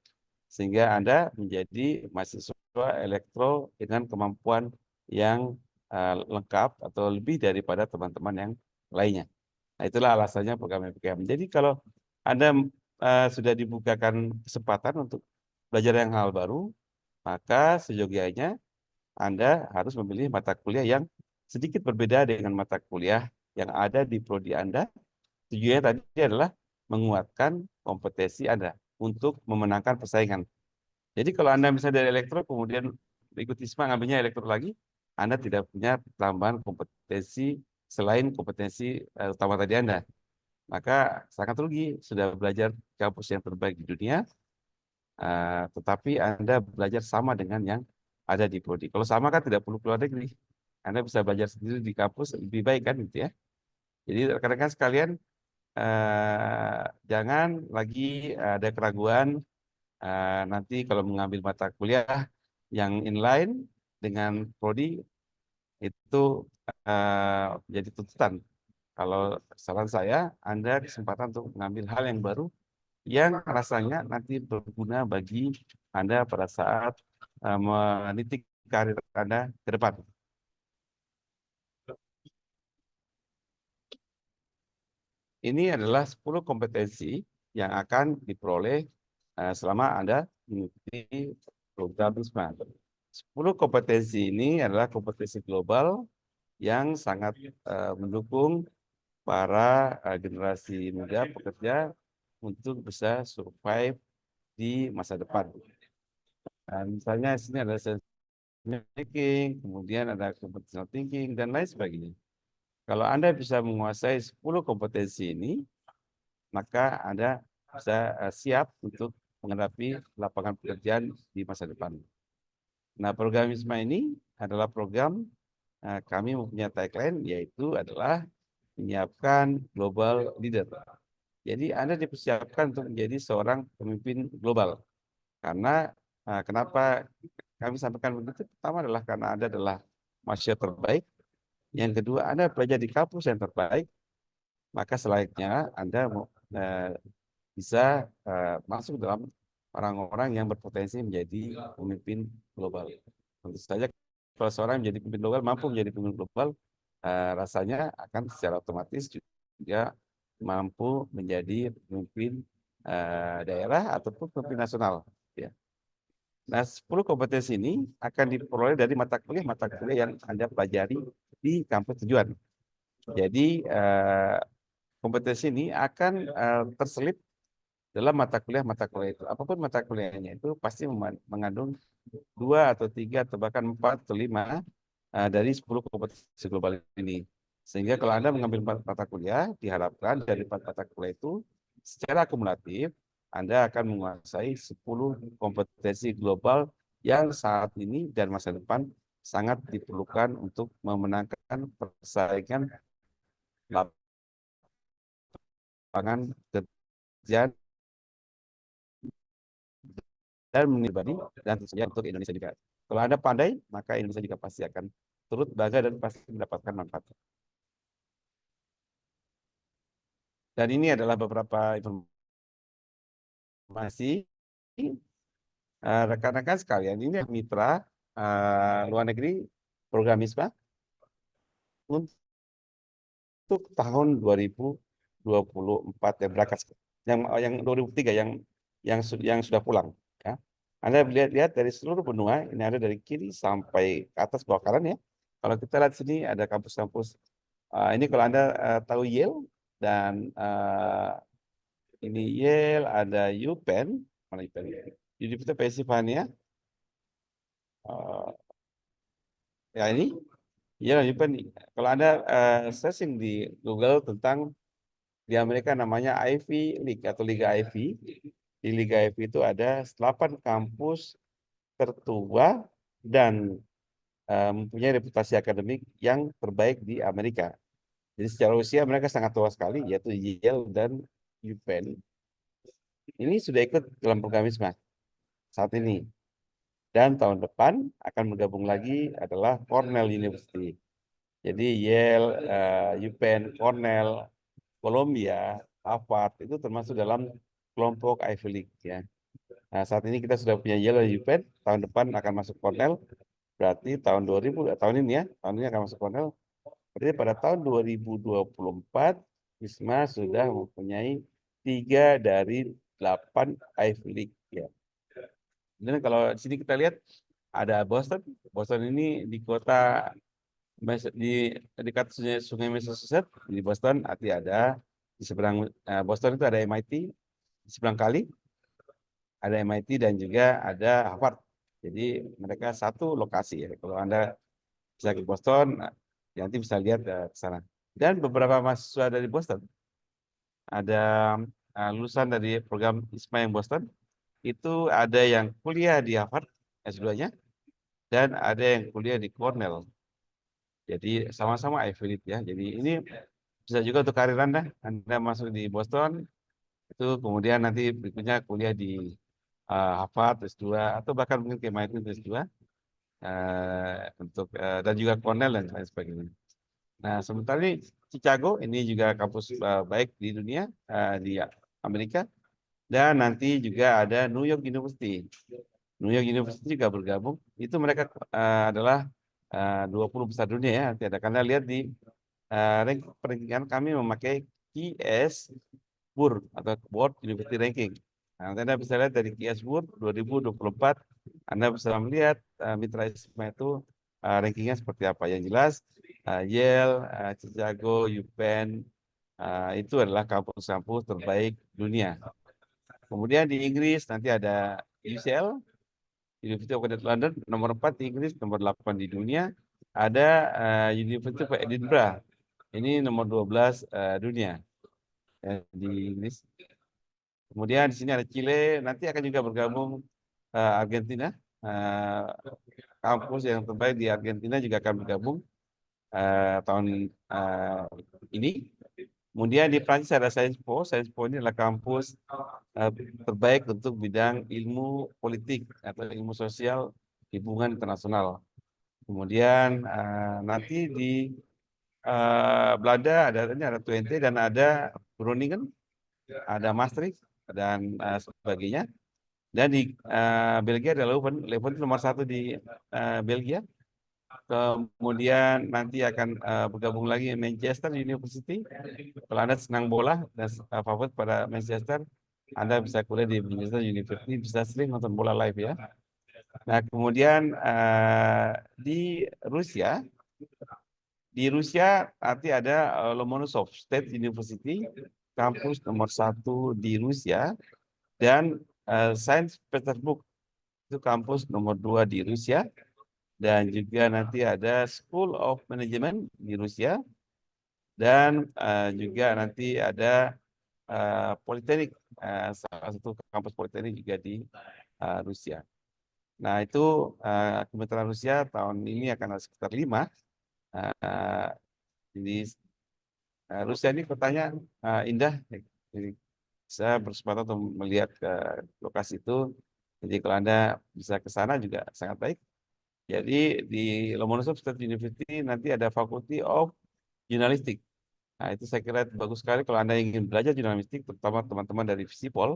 Sehingga Anda menjadi mahasiswa elektro dengan kemampuan yang lengkap atau lebih daripada teman-teman yang lainnya. Nah, itulah alasannya program MPKM. Jadi kalau Anda sudah dibukakan kesempatan untuk belajar yang hal baru, maka seyogianya Anda harus memilih mata kuliah yang sedikit berbeda dengan mata kuliah yang ada di prodi Anda. Tujuannya tadi adalah menguatkan kompetensi Anda untuk memenangkan persaingan. Jadi kalau Anda misalnya dari elektro, kemudian ikut ISMA ngambilnya elektro lagi, Anda tidak punya tambahan kompetensi selain kompetensi utama tadi Anda. Maka sangat rugi, sudah belajar kampus yang terbaik di dunia, tetapi Anda belajar sama dengan yang ada di prodi. Kalau sama kan tidak perlu keluar negeri. Anda bisa belajar sendiri di kampus lebih baik kan gitu ya. Jadi rekan-rekan sekalian, jangan lagi ada keraguan nanti kalau mengambil mata kuliah yang inline dengan prodi itu jadi tuntutan. Kalau saran saya, Anda kesempatan untuk mengambil hal yang baru yang rasanya nanti berguna bagi Anda pada saat meniti karir Anda ke depan. Ini adalah 10 kompetensi yang akan diperoleh selama Anda mengikuti program ISMA. 10 kompetensi ini adalah kompetensi global yang sangat mendukung para generasi muda pekerja untuk bisa survive di masa depan. Misalnya di sini ada sense making, kemudian ada computational thinking, dan lain sebagainya. Kalau Anda bisa menguasai 10 kompetensi ini, maka Anda bisa siap untuk menghadapi lapangan pekerjaan di masa depan. Nah, program ISMA ini adalah program kami mempunyai tagline, yaitu adalah menyiapkan global leader. Jadi Anda dipersiapkan untuk menjadi seorang pemimpin global. Karena kenapa kami sampaikan begitu? Pertama adalah karena Anda adalah mahasiswa terbaik. Yang kedua, Anda belajar di kampus yang terbaik. Maka selayaknya Anda bisa masuk dalam orang-orang yang berpotensi menjadi pemimpin global. Tentu saja kalau seorang menjadi pemimpin global, mampu menjadi pemimpin global, rasanya akan secara otomatis juga mampu menjadi pemimpin daerah ataupun pemimpin nasional. Ya. Nah, 10 kompetensi ini akan diperoleh dari mata kuliah yang Anda pelajari di kampus tujuan. Jadi kompetensi ini akan terselip dalam mata kuliah itu. Apapun mata kuliahnya itu pasti mengandung 2 atau 3 atau bahkan 4 atau 5 dari 10 kompetensi global ini. Sehingga kalau Anda mengambil mata kuliah, diharapkan dari mata kuliah itu secara akumulatif Anda akan menguasai 10 kompetensi global yang saat ini dan masa depan sangat diperlukan untuk memenangkan persaingan lapangan kerja dan pribadi dan tentu saja untuk Indonesia juga. Kalau Anda pandai, maka Indonesia juga pasti akan turut bangga dan pasti mendapatkan manfaat. Dan ini adalah beberapa informasi rekan-rekan sekalian. Ini mitra luar negeri program ISMA untuk tahun 2024 yang berangkat, yang 2003 yang sudah pulang. Ya. Anda lihat dari seluruh benua, ini ada dari kiri sampai ke atas bawah kanan ya. Kalau kita lihat sini ada kampus-kampus. Ini kalau Anda tahu Yale dan ini Yale, ada UPenn, mana UPenn? University of Pennsylvania. Ya ini, Yale dan UPenn. Kalau Anda searching di Google tentang di Amerika namanya Ivy League atau Liga Ivy. Di Liga Ivy itu ada 8 kampus tertua dan mempunyai reputasi akademik yang terbaik di Amerika. Jadi secara usia mereka sangat tua sekali, yaitu Yale dan UPenn. Ini sudah ikut dalam program ISMA saat ini. Dan tahun depan akan bergabung lagi adalah Cornell University. Jadi Yale, UPenn, Cornell, Columbia, Harvard itu termasuk dalam kelompok Ivy League ya. Nah, saat ini kita sudah punya Yale dan UPenn, tahun depan akan masuk Cornell. Berarti tahun 2000 tahun ini ya, tahun ini akan masuk Cornell. Berarti pada tahun 2024 ISMA sudah mempunyai 3 dari 8 Ivy League ya. Dan kalau di sini kita lihat ada Boston. Boston ini di kota di dekat Sungai Massachusetts di Boston nanti ada di seberang Boston itu ada MIT, di seberang kali ada MIT dan juga ada Harvard. Jadi mereka satu lokasi ya. Kalau Anda bisa ke Boston, nanti bisa lihat ke sana. Dan beberapa mahasiswa dari Boston ada lulusan dari program ISMA yang Boston itu ada yang kuliah di Harvard S2-nya dan ada yang kuliah di Cornell. Jadi sama-sama Ivy League ya. Jadi ini bisa juga untuk karir Anda masuk di Boston itu kemudian nanti berikutnya kuliah di Harvard S2 atau bahkan mungkin ke MIT S2 dan juga Cornell dan lain sebagainya. Nah, sementara ini Chicago ini juga kampus baik di dunia di Amerika dan nanti juga ada New York University. New York University juga bergabung. Itu mereka adalah 20 besar dunia ya. Nanti ada karena lihat di peringkat kami memakai QS World atau World University Ranking. Nah, Anda bisa lihat dari QS World 2024, Anda bisa melihat mitra ISMA itu rankingnya seperti apa. Yang jelas Yale, Chicago, UPenn itu adalah kampus-kampus terbaik dunia. Kemudian di Inggris nanti ada UCL, University of London, nomor 4 di Inggris, nomor 8 di dunia. Ada University of Edinburgh, ini nomor 12 dunia di Inggris. Kemudian di sini ada Chile, nanti akan juga bergabung Argentina. Kampus yang terbaik di Argentina juga akan bergabung tahun ini. Kemudian di Prancis ada Sciences Po. Sciences Po ini adalah kampus terbaik untuk bidang ilmu politik atau ilmu sosial hubungan internasional. Kemudian nanti di Belanda ada Twente dan ada Groningen, ada Maastricht dan sebagainya. Dan di Belgia ada Leuven. Leuven itu nomor 1 di Belgia. Kemudian nanti akan bergabung lagi Manchester University. Kalau Anda senang bola dan favorit pada Manchester, Anda bisa kuliah di Manchester University, bisa sering nonton bola live ya. Nah, kemudian di Rusia nanti ada Lomonosov State University, kampus nomor 1 di Rusia, dan Saint Petersburg itu kampus nomor 2 di Rusia, dan juga nanti ada School of Management di Rusia, dan juga nanti ada Politeknik, salah satu kampus Politeknik juga di Rusia. Nah, itu Kementerian Rusia tahun ini akan ada sekitar 5. Jadi Rusia ini kotanya indah. Jadi saya berkesempatan untuk melihat ke lokasi itu. Jadi kalau Anda bisa ke sana juga sangat baik. Jadi di Lomonosov State University nanti ada Faculty of Journalistic. Nah, itu saya kira bagus sekali kalau Anda ingin belajar jurnalistik, terutama teman-teman dari Visipol,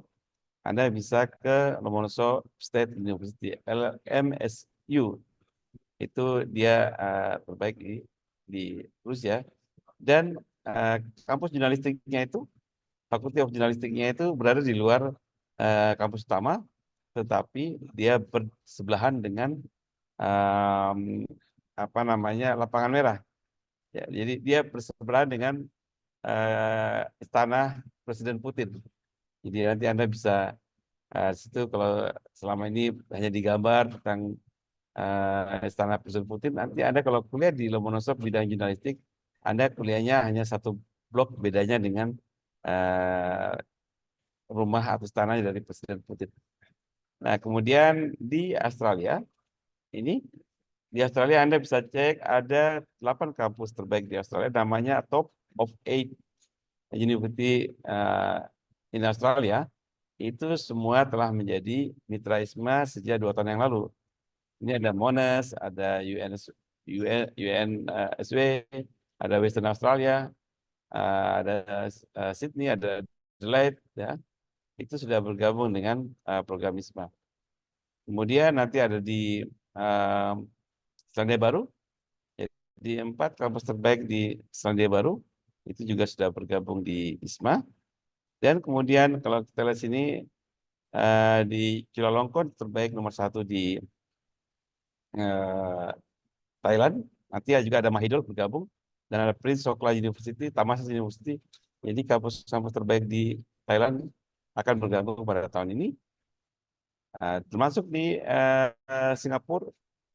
Anda bisa ke Lomonosov State University, LMSU. Itu dia terbaik di Rusia. Dan kampus jurnalistiknya itu, Fakulti of Jurnalistiknya itu berada di luar kampus utama, tetapi dia bersebelahan dengan lapangan merah. Ya, jadi dia bersebelahan dengan istana Presiden Putin. Jadi nanti Anda bisa situ kalau selama ini hanya digambar tentang istana Presiden Putin, nanti Anda kalau kuliah di Lomonosov bidang jurnalistik, Anda kuliahnya hanya satu blok bedanya dengan rumah atau istana dari Presiden Putin. Nah, kemudian di Australia, di Australia Anda bisa cek ada 8 kampus terbaik di Australia, namanya Top of 8 University in Australia. Itu semua telah menjadi mitra ISMA sejak 2 tahun yang lalu. Ini ada Monash, ada UNSW, ada Western Australia, ada Sydney, ada Adelaide, ya. Itu sudah bergabung dengan program ISMA. Kemudian nanti ada di Selandia Baru. Jadi 4 kampus terbaik di Selandia Baru itu juga sudah bergabung di ISMA. Dan kemudian kalau kita lihat sini di Chulalongkorn terbaik nomor 1 di Thailand, Nanti juga ada Mahidol bergabung, dan ada Prince Sokla University, Thammasat University. Jadi kampus-kampus terbaik di Thailand akan bergabung pada tahun ini. Termasuk di Singapura.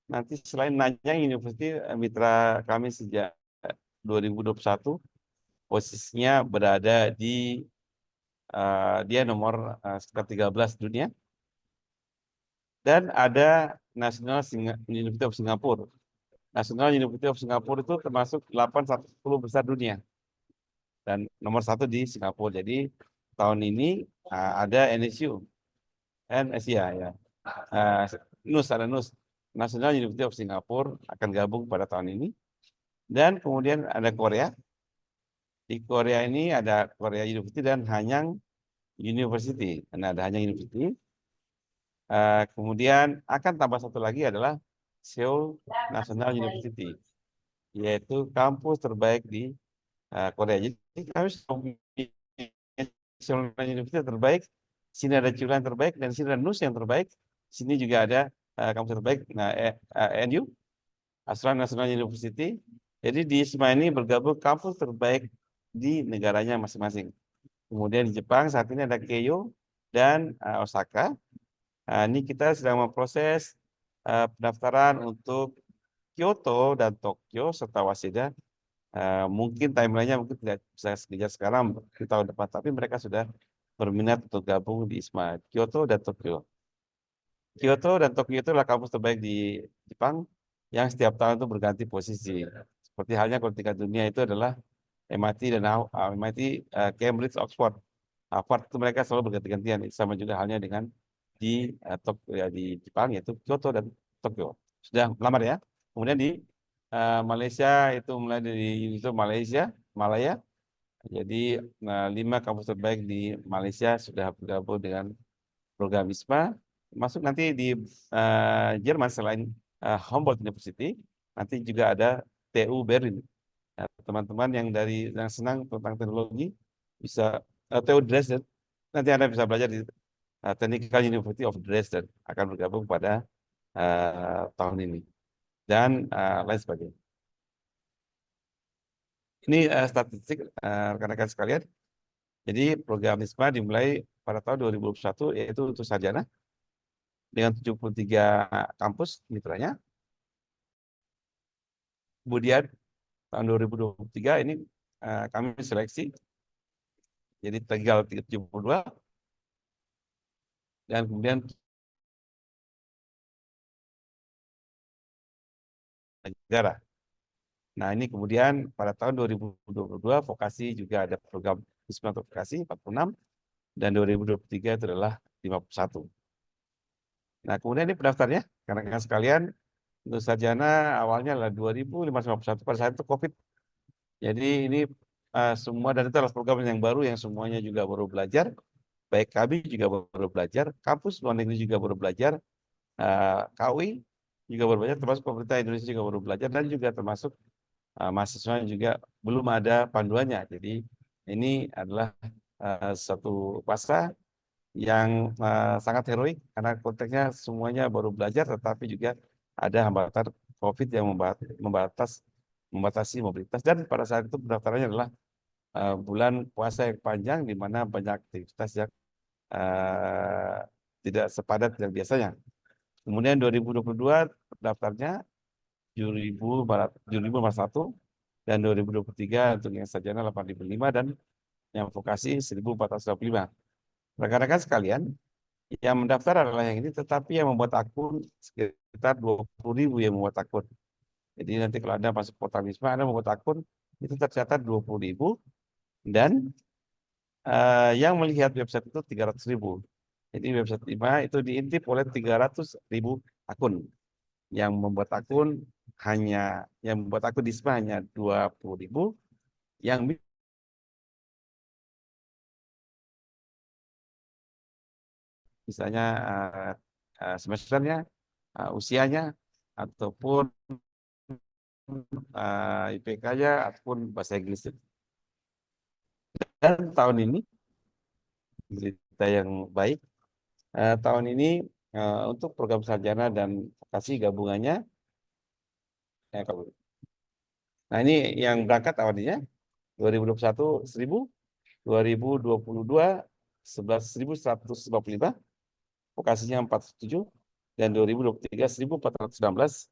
Nanti selain Nanyang University, mitra kami sejak 2021, posisinya berada di dia nomor sekitar 13 dunia. Dan ada National University of Singapore. National University of Singapore itu termasuk 8-10 besar dunia. Dan nomor 1 di Singapura. Jadi tahun ini ada NSU. NSIA ya. ada NUS. National University of Singapore akan gabung pada tahun ini. Dan kemudian ada Korea. Di Korea ini ada Korea University dan Hanyang University. Nah, ada Hanyang University. Kemudian akan tambah satu lagi adalah Seoul National University, yaitu kampus terbaik di Korea. Jadi kami Seoul National University terbaik, sini ada Chulan terbaik, dan sini ada NUS yang terbaik. Sini juga ada kampus terbaik, NU, Australian National University. Jadi di ISMA ini bergabung kampus terbaik di negaranya masing-masing. Kemudian di Jepang saat ini ada Keio dan Osaka. Ini kita sedang memproses pendaftaran untuk Kyoto dan Tokyo serta Waseda. Mungkin timelinenya mungkin tidak bisa sekejar sekarang di tahun depan, tapi mereka sudah berminat untuk gabung di ISMA Kyoto dan Tokyo. Kyoto dan Tokyo itu adalah kampus terbaik di Jepang yang setiap tahun itu berganti posisi. Seperti halnya kalau tingkat dunia itu adalah MIT dan MIT, Cambridge, Oxford. Harvard itu mereka selalu berganti-gantian. Sama juga halnya dengan di Jepang, yaitu Kyoto dan Tokyo. Sudah melamar ya. Kemudian di Malaysia itu mulai dari Malaya. Jadi 5 kampus terbaik di Malaysia sudah bergabung dengan program ISMA. Masuk nanti di Jerman selain Humboldt University, nanti juga ada TU Berlin. Teman-teman yang senang tentang teknologi bisa TU Dresden, nanti Anda bisa belajar di Technical University of Dresden, akan bergabung pada tahun ini, dan lain sebagainya. Ini statistik rekan-rekan sekalian. Jadi program ISMA dimulai pada tahun 2021, yaitu untuk sarjana dengan 73 kampus mitranya. Kemudian tahun 2023 ini kami seleksi, jadi tinggal 72, dan kemudian negara. Nah, ini kemudian pada tahun 2022 vokasi juga ada program ISMA untuk vokasi 46, dan 2023 itu adalah 51. Nah, kemudian ini pendaftarnya, rekan-rekan sekalian, untuk sarjana awalnya adalah 2.551 pada saat itu COVID. Jadi ini semua, dan itu adalah program yang baru yang semuanya juga baru belajar. Baik kami juga baru belajar, kampus luar negeri juga baru belajar, KUI juga baru belajar, termasuk pemerintah Indonesia juga baru belajar, dan juga termasuk mahasiswa juga belum ada panduannya. Jadi ini adalah satu fase yang sangat heroik karena konteksnya semuanya baru belajar, tetapi juga ada hambatan COVID yang membatasi mobilitas. Dan pada saat itu pendaftarannya adalah bulan puasa yang panjang, di mana banyak aktivitas yang tidak sepadat yang biasanya. Kemudian 2022 pendaftarnya 7.501, dan 2023 untuk yang sarjana 8.005, dan yang vokasi 1.425. Rekan-rekan sekalian, yang mendaftar adalah yang ini, tetapi yang membuat akun sekitar 20.000 yang membuat akun. Jadi nanti kalau Anda masuk portal ISMA, Anda membuat akun, itu tercatat 20.000, dan yang melihat website itu 300.000. Jadi website ISMA itu diintip oleh 300.000 akun. Yang membuat akun di ISMA hanya 20.000, yang misalnya semesternya, usianya, ataupun IPK-nya, ataupun bahasa Inggris. Dan tahun ini, berita yang baik, tahun ini untuk program sarjana dan vokasi gabungannya, Nah, ini yang berangkat awalnya 2021 1000, 2022 11.155, vokasinya 47, dan 2023 1.416,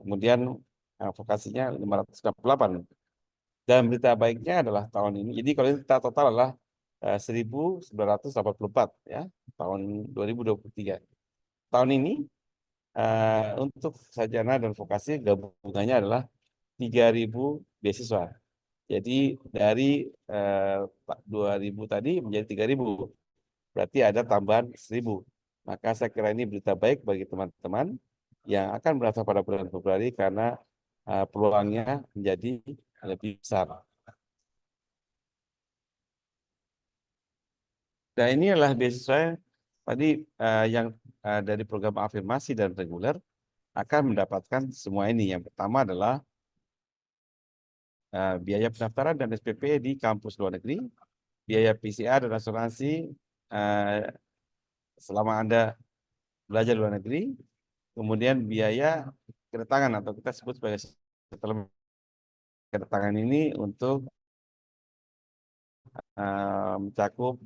kemudian vokasinya 568. Dan berita baiknya adalah tahun ini, jadi kalau kita total adalah 1.984 ya, tahun 2023. Tahun ini untuk sarjana dan vokasi gabungannya adalah 3.000 beasiswa. Jadi dari 2.000 tadi menjadi 3.000. Berarti ada tambahan 1.000. Maka saya kira ini berita baik bagi teman-teman yang akan berdaftar pada bulan Februari karena peluangnya menjadi lebih besar. Nah, ini adalah beasiswa tadi yang dari program afirmasi dan reguler akan mendapatkan semua ini. Yang pertama adalah biaya pendaftaran dan SPP di kampus luar negeri, biaya PCR dan asuransi selama Anda belajar luar negeri, kemudian biaya kedatangan atau kita sebut sebagai settlement. Kedatangan ini untuk mencakup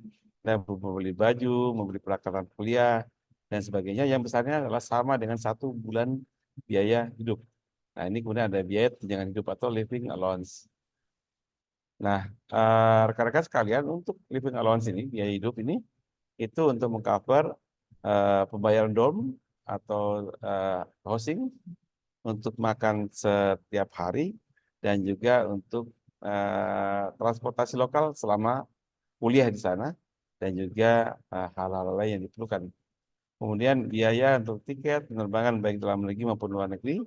dan membeli baju, membeli peralatan kuliah, dan sebagainya, yang besarnya adalah sama dengan 1 bulan biaya hidup. Nah, ini kemudian ada biaya tunjangan hidup atau living allowance. Nah, rekan-rekan sekalian, untuk living allowance ini, biaya hidup ini, itu untuk mengcover pembayaran dorm atau housing, untuk makan setiap hari, dan juga untuk transportasi lokal selama kuliah di sana, dan juga hal-hal lain yang diperlukan. Kemudian biaya untuk tiket penerbangan baik dalam negeri maupun luar negeri,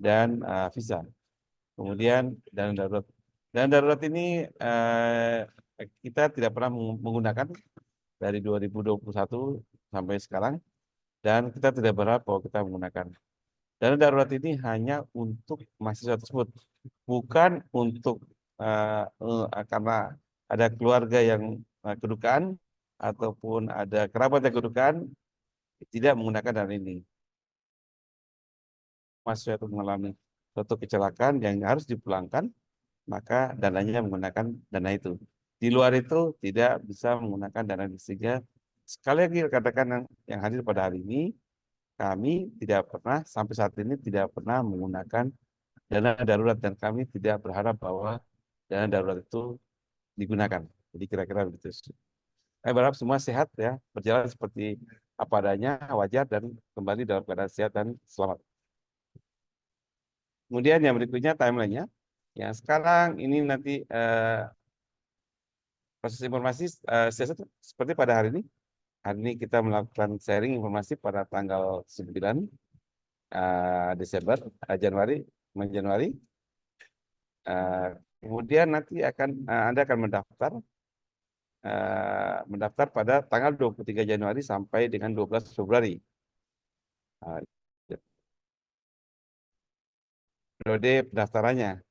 dan visa. Kemudian dana darurat. Dana darurat ini kita tidak pernah menggunakan dari 2021 sampai sekarang, dan kita tidak berharap bahwa kita menggunakan. Dana darurat ini hanya untuk mahasiswa tersebut, bukan untuk karena ada keluarga yang kedukaan ataupun ada kerabat yang kedukaan, tidak menggunakan dana ini. Mahasiswa itu mengalami suatu kecelakaan yang harus dipulangkan, maka dananya menggunakan dana itu. Di luar itu tidak bisa menggunakan dana ini. Sehingga sekali lagi rekan-rekan yang hadir pada hari ini, kami tidak pernah, sampai saat ini tidak pernah menggunakan dana darurat, dan kami tidak berharap bahwa dana darurat itu digunakan. Jadi kira-kira begitu. Saya berharap semua sehat ya, berjalan seperti apa adanya, wajar, dan kembali dalam keadaan sehat dan selamat. Kemudian yang berikutnya timeline-nya. Yang sekarang ini nanti proses informasi seperti pada hari ini. Hari ini kita melakukan sharing informasi pada tanggal 9 Desember, Januari. Kemudian nanti Anda akan mendaftar pada tanggal 23 Januari sampai dengan 12 Februari. Periode pendaftarannya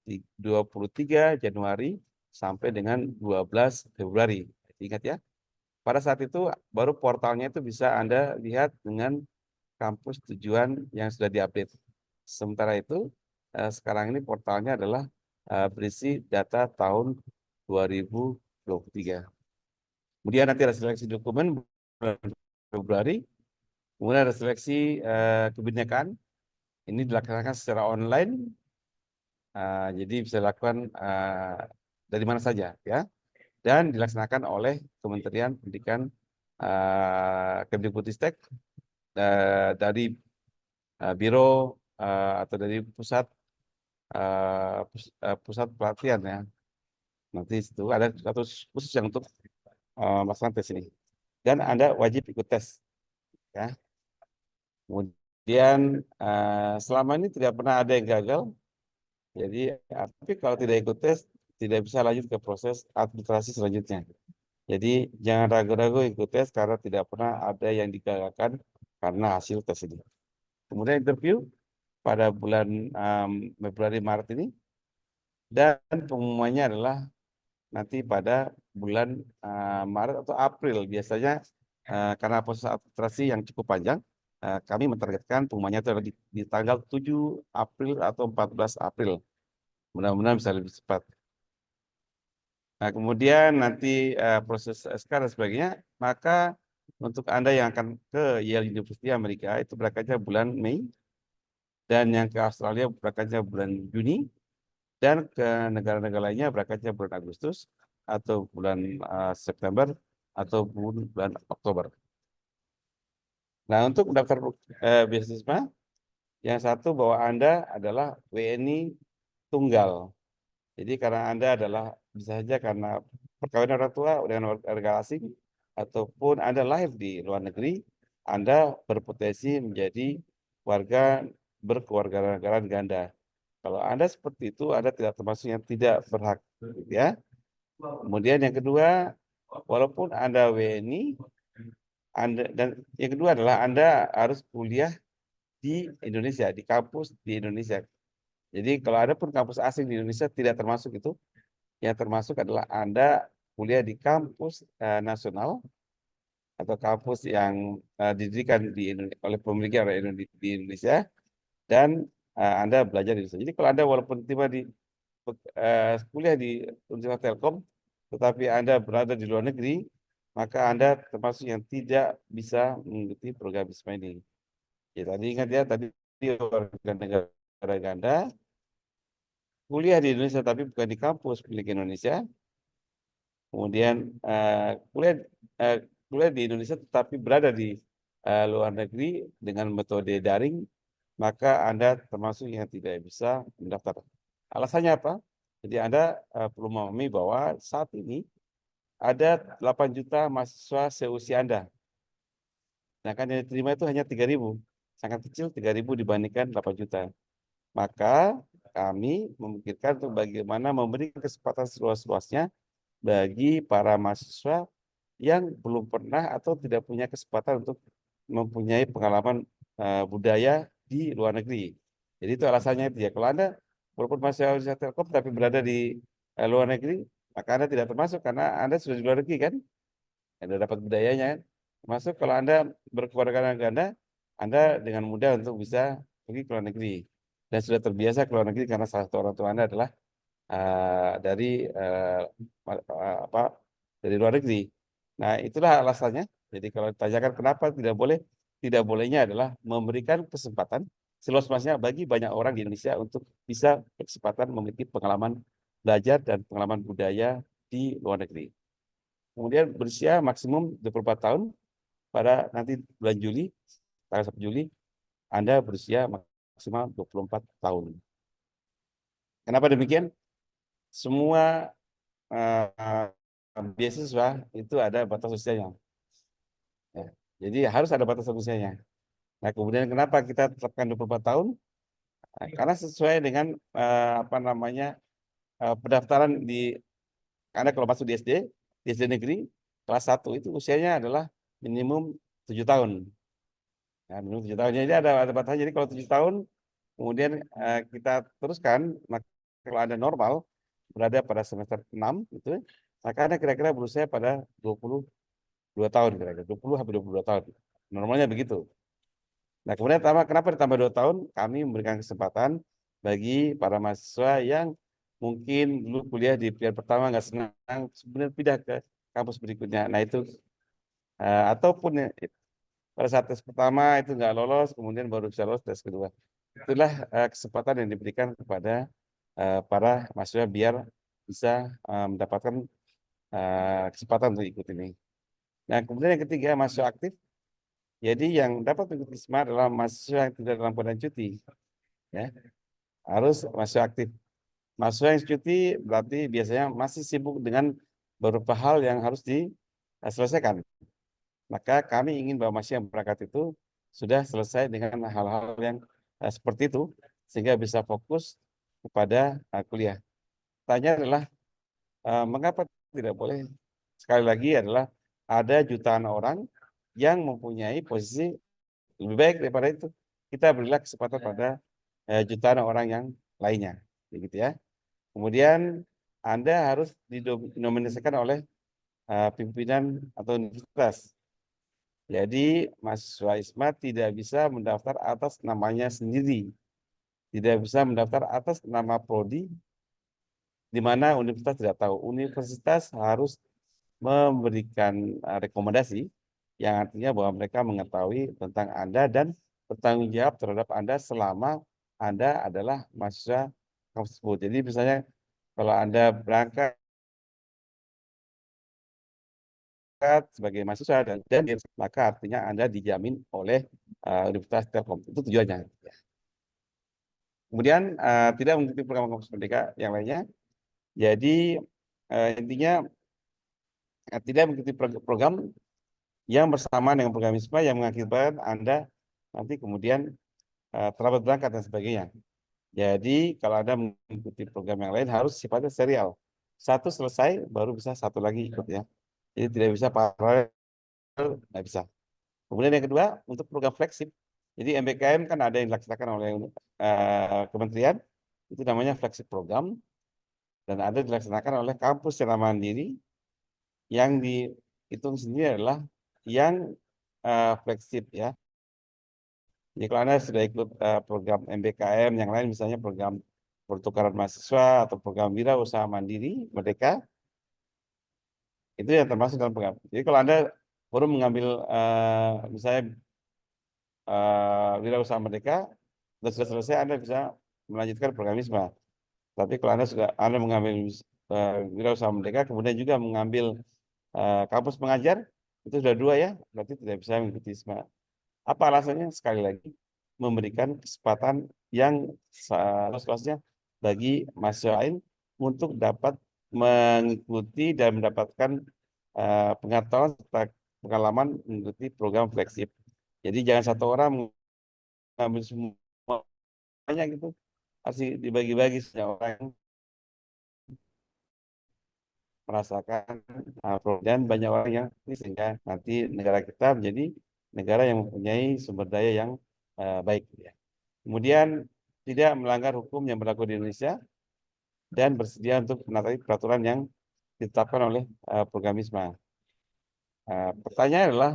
di 23 Januari sampai dengan 12 Februari. Ingat ya, pada saat itu baru portalnya itu bisa Anda lihat dengan kampus tujuan yang sudah diupdate. Sementara itu, sekarang ini portalnya adalah berisi data tahun 2023. Kemudian nanti ada seleksi dokumen bulan Februari, kemudian ada seleksi kebinekaan. Ini dilaksanakan secara online, jadi bisa dilakukan dari mana saja ya, dan dilaksanakan oleh Kementerian Pendidikan, Kemdikbudristek, dari biro atau dari pusat pelatihan ya. Nanti itu ada satu khusus yang untuk melaksanakan tes ini, dan Anda wajib ikut tes ya. Kemudian selama ini tidak pernah ada yang gagal. Jadi, tapi kalau tidak ikut tes, tidak bisa lanjut ke proses administrasi selanjutnya. Jadi, jangan ragu-ragu ikut tes karena tidak pernah ada yang digagalkan karena hasil tes ini. Kemudian interview pada bulan Februari Maret ini, dan pengumumannya adalah nanti pada bulan Maret atau April biasanya, karena proses administrasi yang cukup panjang, kami mentargetkan pengumumannya itu adalah di tanggal 7 April atau 14 April. Mudah-mudahan bisa lebih cepat. Nah, kemudian nanti proses SK dan sebagainya, maka untuk Anda yang akan ke Yale University Amerika itu berangkatnya bulan Mei, dan yang ke Australia berangkatnya bulan Juni, dan ke negara-negara lainnya berangkatnya bulan Agustus, atau bulan September, atau bulan Oktober. Nah, untuk daftar beasiswa, yang satu bahwa Anda adalah WNI tunggal. Jadi karena Anda adalah bisa saja karena perkawinan orang tua dengan warga asing, ataupun Anda lahir di luar negeri, Anda berpotensi menjadi warga berkewarganegaraan ganda. Kalau Anda seperti itu, Anda tidak termasuk yang tidak berhak, gitu ya. Kemudian yang kedua, walaupun Anda WNI, dan yang kedua adalah Anda harus kuliah di Indonesia, di kampus di Indonesia. Jadi kalau ada pun kampus asing di Indonesia tidak termasuk itu. Yang termasuk adalah Anda kuliah di kampus nasional atau kampus yang didirikan oleh pemilik di Indonesia, dan Anda belajar di Indonesia. Jadi kalau Anda walaupun tiba di kuliah di Universitas Telkom, tetapi Anda berada di luar negeri, maka Anda termasuk yang tidak bisa mengikuti program BISMA ini. Ya, tadi ingat ya, tadi warga negara ganda, kuliah di Indonesia tapi bukan di kampus milik Indonesia, kemudian kuliah di Indonesia tetapi berada di luar negeri dengan metode daring, maka Anda termasuk yang tidak bisa mendaftar. Alasannya apa? Jadi Anda perlu memahami bahwa saat ini ada 8 juta mahasiswa seusia Anda. Nah, kan yang diterima itu hanya 3.000. Sangat kecil, 3.000 dibandingkan 8 juta. Maka kami memikirkan untuk bagaimana memberi kesempatan seluas-luasnya bagi para mahasiswa yang belum pernah atau tidak punya kesempatan untuk mempunyai pengalaman budaya di luar negeri. Jadi itu alasannya itu ya. Kalau Anda walaupun mahasiswa Telkom tapi berada di luar negeri, maka Anda tidak termasuk karena Anda sudah di luar negeri kan? Anda dapat budayanya kan? Termasuk kalau Anda berkewarganegaraan ganda, Anda dengan mudah untuk bisa pergi ke luar negeri. Dan sudah terbiasa ke luar negeri karena salah satu orang tua Anda adalah dari dari luar negeri. Nah, itulah alasannya. Jadi kalau ditanyakan kenapa tidak boleh, tidak bolehnya adalah memberikan kesempatan seluas-luasnya bagi banyak orang di Indonesia untuk bisa berkesempatan memiliki pengalaman belajar dan pengalaman budaya di luar negeri. Kemudian berusia maksimum 24 tahun pada nanti bulan Juli, tanggal 1 Juli, Anda berusia maksimal 24 tahun. Kenapa demikian? Semua beasiswa itu ada batas usianya. Ya, jadi harus ada batas usianya. Nah, kemudian kenapa kita tetapkan 24 tahun? Nah, karena sesuai dengan pendaftaran Anda kalau masuk di SD negeri, kelas 1 itu usianya adalah minimum 7 tahun. Nah, minimum 7 tahun. Jadi ada batasnya. Jadi kalau 7 tahun, kemudian kita teruskan, maka kalau Anda normal, berada pada semester 6, gitu, maka Anda kira-kira berusia pada 22 tahun, kira-kira 20 sampai 22 tahun. Normalnya begitu. Nah, kemudian kenapa ditambah 2 tahun? Kami memberikan kesempatan bagi para mahasiswa yang mungkin dulu kuliah di pilihan pertama nggak senang, sebenarnya pindah ke kampus berikutnya. Nah, itu ataupun pada saat tes pertama itu nggak lolos, kemudian baru bisa lolos tes kedua. Itulah kesempatan yang diberikan kepada para mahasiswa biar bisa mendapatkan kesempatan untuk ikut ini. Nah, kemudian yang ketiga, mahasiswa aktif. Jadi yang dapat mengikuti BISMA adalah mahasiswa yang tidak dalam keadaan cuti. Ya, harus mahasiswa aktif. Mahasiswa yang cuti berarti biasanya masih sibuk dengan beberapa hal yang harus diselesaikan. Maka kami ingin bahwa mahasiswa yang berangkat itu sudah selesai dengan hal-hal yang seperti itu, sehingga bisa fokus kepada kuliah. Tanya adalah mengapa tidak boleh? Sekali lagi adalah ada jutaan orang yang mempunyai posisi lebih baik daripada itu. Kita berilah kesempatan pada jutaan orang yang lainnya, begitu ya. Kemudian Anda harus dinominasikan oleh pimpinan atau universitas. Jadi mahasiswa ISMA tidak bisa mendaftar atas namanya sendiri, tidak bisa mendaftar atas nama prodi, di mana universitas tidak tahu. Universitas harus memberikan rekomendasi yang artinya bahwa mereka mengetahui tentang Anda dan bertanggung jawab terhadap Anda selama Anda adalah mahasiswa kampus tersebut. Jadi misalnya kalau Anda berangkat sebagai mahasiswa dan maka artinya Anda dijamin oleh Universitas Telkom. Itu tujuannya. Kemudian tidak mengikuti program kampus merdeka yang lainnya. Jadi intinya tidak mengikuti program yang bersamaan dengan program ISMA yang mengakibatkan Anda nanti kemudian terlambat berangkat dan sebagainya. Jadi kalau Anda mengikuti program yang lain harus sifatnya serial. Satu selesai baru bisa satu lagi ikut ya. Jadi tidak bisa paralel, nggak bisa. Kemudian yang kedua untuk program flagship. Jadi MBKM kan ada yang dilaksanakan oleh kementerian, itu namanya flagship program, dan ada dilaksanakan oleh kampus secara mandiri yang dihitung sendiri adalah yang flagship ya. Jadi kalau Anda sudah ikut program MBKM yang lain, misalnya program pertukaran mahasiswa atau program wirausaha mandiri merdeka, itu yang termasuk dalam program. Jadi kalau Anda baru mengambil misalnya wirausaha merdeka, sudah selesai Anda bisa melanjutkan program ISMA. Tapi kalau Anda mengambil wirausaha merdeka, kemudian juga mengambil kampus mengajar, itu sudah dua ya, berarti tidak bisa mengikuti ISMA. Apa alasannya? Sekali lagi, memberikan kesempatan yang seluas-luasnya bagi mahasiswa lain untuk dapat mengikuti dan mendapatkan pengetahuan serta pengalaman mengikuti program flagship. Jadi jangan satu orang mengambil semuanya gitu, harus dibagi-bagi setiap orang merasakan dan banyak orang yang sehingga nanti negara kita menjadi negara yang mempunyai sumber daya yang baik. Ya. Kemudian tidak melanggar hukum yang berlaku di Indonesia dan bersedia untuk menaati peraturan yang ditetapkan oleh program ISMA. Pertanyaan adalah,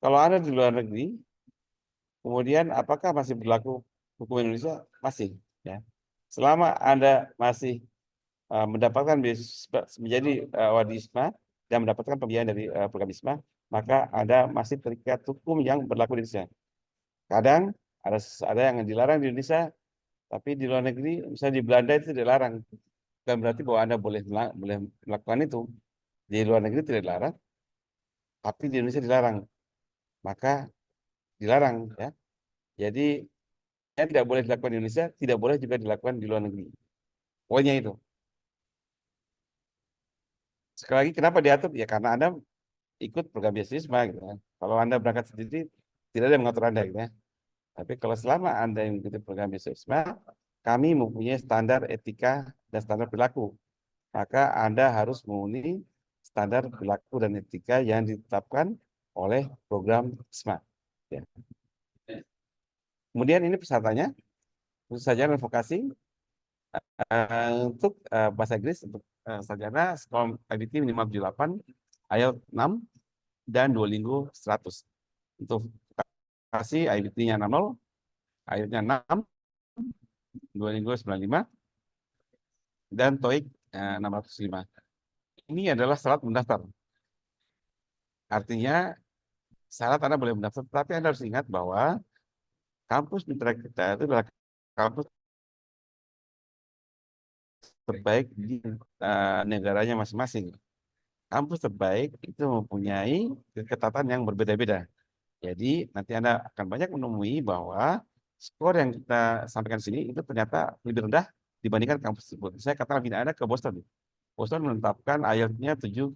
kalau Anda di luar negeri, kemudian apakah masih berlaku hukum Indonesia? Masih. Ya. Selama Anda masih mendapatkan menjadi wadi ISMA dan mendapatkan pembiayaan dari program ISMA, maka Anda masih terikat hukum yang berlaku di Indonesia. Kadang ada yang dilarang di Indonesia, tapi di luar negeri, misalnya di Belanda itu dilarang. Bukan berarti bahwa Anda boleh melakukan itu. Di luar negeri tidak dilarang, tapi di Indonesia dilarang. Maka dilarang ya. Jadi yang tidak boleh dilakukan di Indonesia, tidak boleh juga dilakukan di luar negeri. Pokoknya itu. Sekali lagi, kenapa diatur? Ya karena Anda ikut program beasiswa gitu kan. Kalau Anda berangkat sendiri, tidak ada yang mengatur Anda gitu ya. Tapi kalau selama Anda yang mengikuti program beasiswa, kami mempunyai standar etika dan standar perilaku. Maka Anda harus memenuhi standar perilaku dan etika yang ditetapkan oleh program ISMA. Ya. Kemudian ini persyaratannya, khusus sarjana dan vokasi, untuk bahasa Inggris, untuk sarjana sekolah IBT minimal 78, IELTS 6, dan Duolingo 100. Untuk vokasi IBT-nya 60, IELTS-nya 6, Duolingo 95, dan TOEIC 605. Ini adalah syarat mendaftar. Artinya syarat Anda boleh mendaftar, tapi Anda harus ingat bahwa kampus mitra kita itu adalah kampus terbaik di negaranya masing-masing. Kampus terbaik itu mempunyai keketatan yang berbeda-beda. Jadi nanti Anda akan banyak menemui bahwa skor yang kita sampaikan di sini itu ternyata lebih rendah dibandingkan kampus tersebut. Saya katakan pindah Anda ke Boston. Boston menetapkan IELTS-nya 7,0.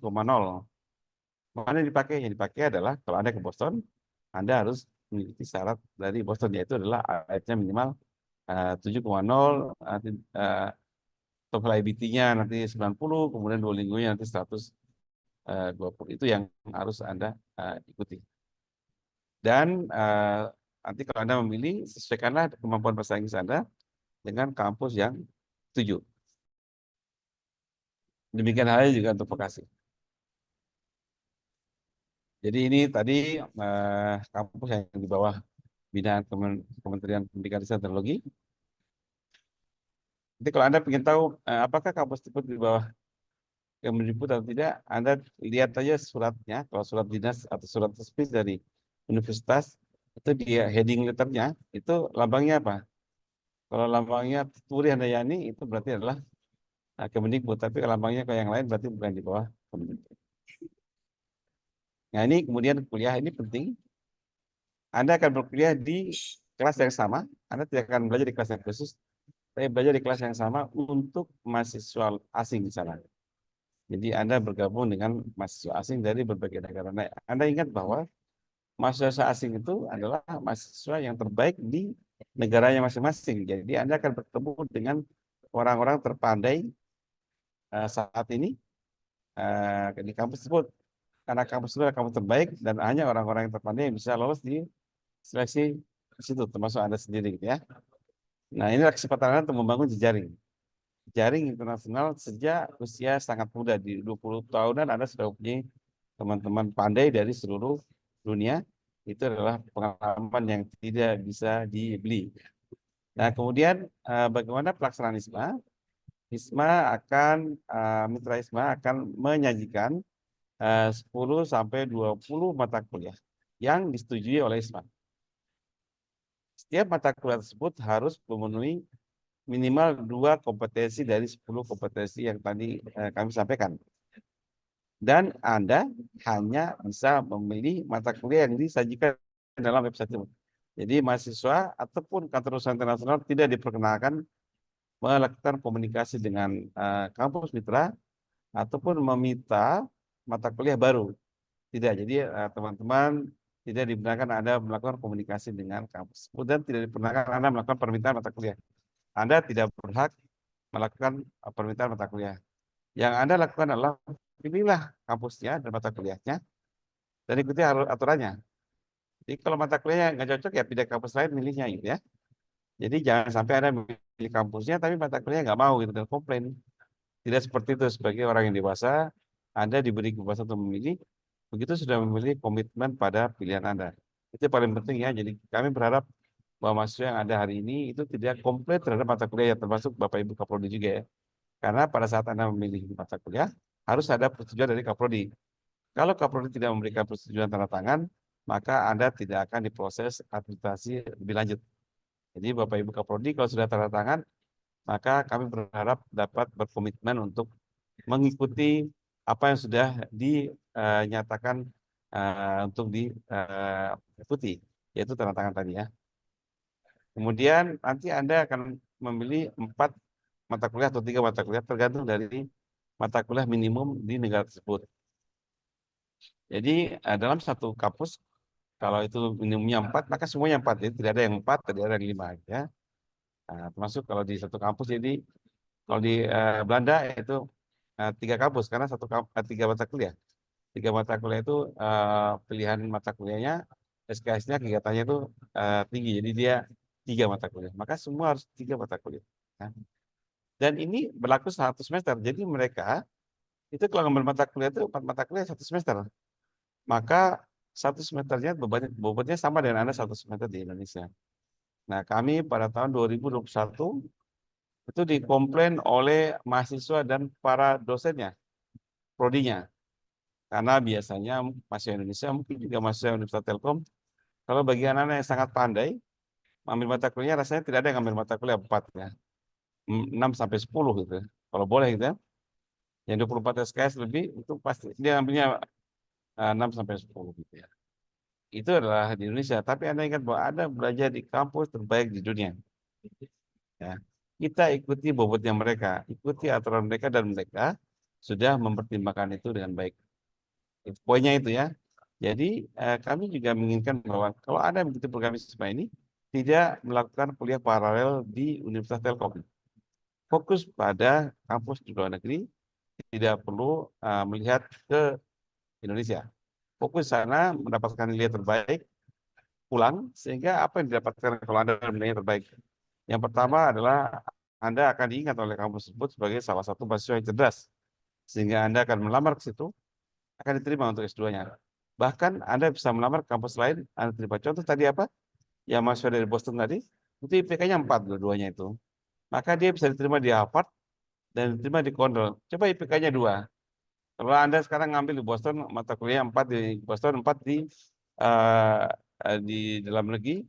Mana yang dipakai? Yang dipakai adalah kalau Anda ke Boston, Anda harus mengikuti syarat dari Boston, yaitu adalah IELTS-nya minimal 7,0, TOEFL IBT-nya nanti 90, kemudian Duolingo-nya nanti 120. Itu yang harus Anda ikuti. Dan nanti kalau Anda memilih, sesuaikanlah kemampuan bahasa Inggris Anda dengan kampus yang tuju. Demikian halnya juga untuk vokasi. Jadi ini tadi kampus yang di bawah binaan Kementerian Pendidikan dan Teknologi. Jadi kalau Anda ingin tahu apakah kampus tersebut di bawah Kemendikbud atau tidak, Anda lihat aja suratnya. Kalau surat dinas atau surat resmi dari universitas, itu dia heading letternya, itu lambangnya apa? Kalau lambangnya Turi Handayani, itu berarti adalah Kemendikbud. Tapi kalau lambangnya ke yang lain, berarti bukan di bawah Kemendikbud. Nah ini kemudian kuliah ini penting. Anda akan berkuliah di kelas yang sama. Anda tidak akan belajar di kelas yang khusus, tapi belajar di kelas yang sama untuk mahasiswa asing di sana. Jadi Anda bergabung dengan mahasiswa asing dari berbagai negara. Nah, Anda ingat bahwa mahasiswa asing itu adalah mahasiswa yang terbaik di negaranya masing-masing. Jadi Anda akan bertemu dengan orang-orang terpandai saat ini di kampus tersebut. Karena kampus itu adalah kampus terbaik dan hanya orang-orang yang terpandai yang bisa lolos di seleksi di situ, termasuk Anda sendiri, gitu ya. Nah, inilah kesempatan Anda untuk membangun jejaring. Jaring internasional sejak usia sangat muda, di 20 tahunan Anda sudah punya teman-teman pandai dari seluruh dunia. Itu adalah pengalaman yang tidak bisa dibeli. Nah, kemudian bagaimana pelaksanaan ISMA? ISMA akan, Mitra ISMA akan menyajikan 10 sampai 20 mata kuliah yang disetujui oleh ISMA. Setiap mata kuliah tersebut harus memenuhi minimal 2 kompetensi dari 10 kompetensi yang tadi kami sampaikan. Dan Anda hanya bisa memilih mata kuliah yang disajikan dalam website itu. Jadi mahasiswa ataupun kantor usaha internasional tidak diperkenalkan melakukan komunikasi dengan kampus mitra ataupun meminta mata kuliah baru. Tidak, jadi teman-teman tidak dibenarkan Anda melakukan komunikasi dengan kampus. Dan tidak diperkenalkan Anda melakukan permintaan mata kuliah. Anda tidak berhak melakukan permintaan mata kuliah. Yang Anda lakukan adalah pilihlah kampusnya dan mata kuliahnya dan ikuti aturannya. Jadi kalau mata kuliahnya nggak cocok ya pindah kampus lain milihnya gitu ya. Jadi jangan sampai Anda milih kampusnya tapi mata kuliahnya nggak mau gitu dan komplain. Tidak seperti itu. Sebagai orang yang dewasa, Anda diberi kebebasan untuk memilih. Begitu sudah memilih komitmen pada pilihan Anda. Itu paling penting ya. Jadi kami berharap bahwa mahasiswa yang ada hari ini itu tidak komplit terhadap mata kuliah, termasuk Bapak Ibu Kaprodi juga ya. Karena pada saat Anda memilih mata kuliah, harus ada persetujuan dari Kaprodi. Kalau Kaprodi tidak memberikan persetujuan tanda tangan, maka Anda tidak akan diproses akreditasi lebih lanjut. Jadi Bapak Ibu Kaprodi kalau sudah tanda tangan, maka kami berharap dapat berkomitmen untuk mengikuti apa yang sudah dinyatakan untuk diikuti, yaitu tanda tangan tadi ya. Kemudian nanti Anda akan memilih 4 mata kuliah atau 3 mata kuliah tergantung dari mata kuliah minimum di negara tersebut. Jadi dalam satu kampus, kalau itu minimumnya 4, maka semuanya 4. Jadi tidak ada yang 4, tidak ada yang 5. Ya. Nah, termasuk kalau di satu kampus, jadi kalau di Belanda itu 3 kampus, karena 3 mata kuliah. 3 mata kuliah itu pilihan mata kuliahnya, SKS-nya, kegiatannya itu tinggi. Jadi dia 3 mata kuliah. Maka semua harus 3 mata kuliah. Nah, dan ini berlaku 1 semester. Jadi mereka itu kalau ngambil mata kuliah itu 4 mata kuliah 1 semester. Maka 1 semesternya bobotnya sama dengan Anda 1 semester di Indonesia. Nah, kami pada tahun 2021 itu dikomplain oleh mahasiswa dan para dosennya, prodinya. Karena biasanya mahasiswa Indonesia, mungkin juga mahasiswa Universitas Telkom, kalau bagi anak-anak yang sangat pandai, ambil mata kuliah rasanya tidak ada yang ambil mata kuliah 4 ya. 6 sampai 10 gitu. Kalau boleh gitu ya. Yang 24 SKS lebih itu pasti dia ambilnya 6 sampai 10 gitu ya. Itu adalah di Indonesia, tapi Anda ingat bahwa Anda belajar di kampus terbaik di dunia. Ya. Kita ikuti bobotnya mereka, ikuti aturan mereka dan mereka sudah mempertimbangkan itu dengan baik. Poinnya itu ya. Jadi kami juga menginginkan bahwa kalau ada begitu program ISMA ini tidak melakukan kuliah paralel di Universitas Telkom. Fokus pada kampus di luar negeri, tidak perlu melihat ke Indonesia. Fokus sana mendapatkan nilai terbaik, pulang, sehingga apa yang didapatkan kalau Anda nilai terbaik? Yang pertama adalah Anda akan diingat oleh kampus tersebut sebagai salah satu mahasiswa yang cerdas, sehingga Anda akan melamar ke situ, akan diterima untuk S2-nya. Bahkan Anda bisa melamar kampus lain, Anda terima. Contoh tadi apa? Yang mahasiswa dari Boston tadi, itu IPK-nya 4 dua-duanya itu. Maka dia bisa diterima di Harvard dan diterima di Cornell. Coba IPK-nya 2. Kalau Anda sekarang ngambil di Boston, mata kuliah 4 di Boston, 4 di dalam negeri,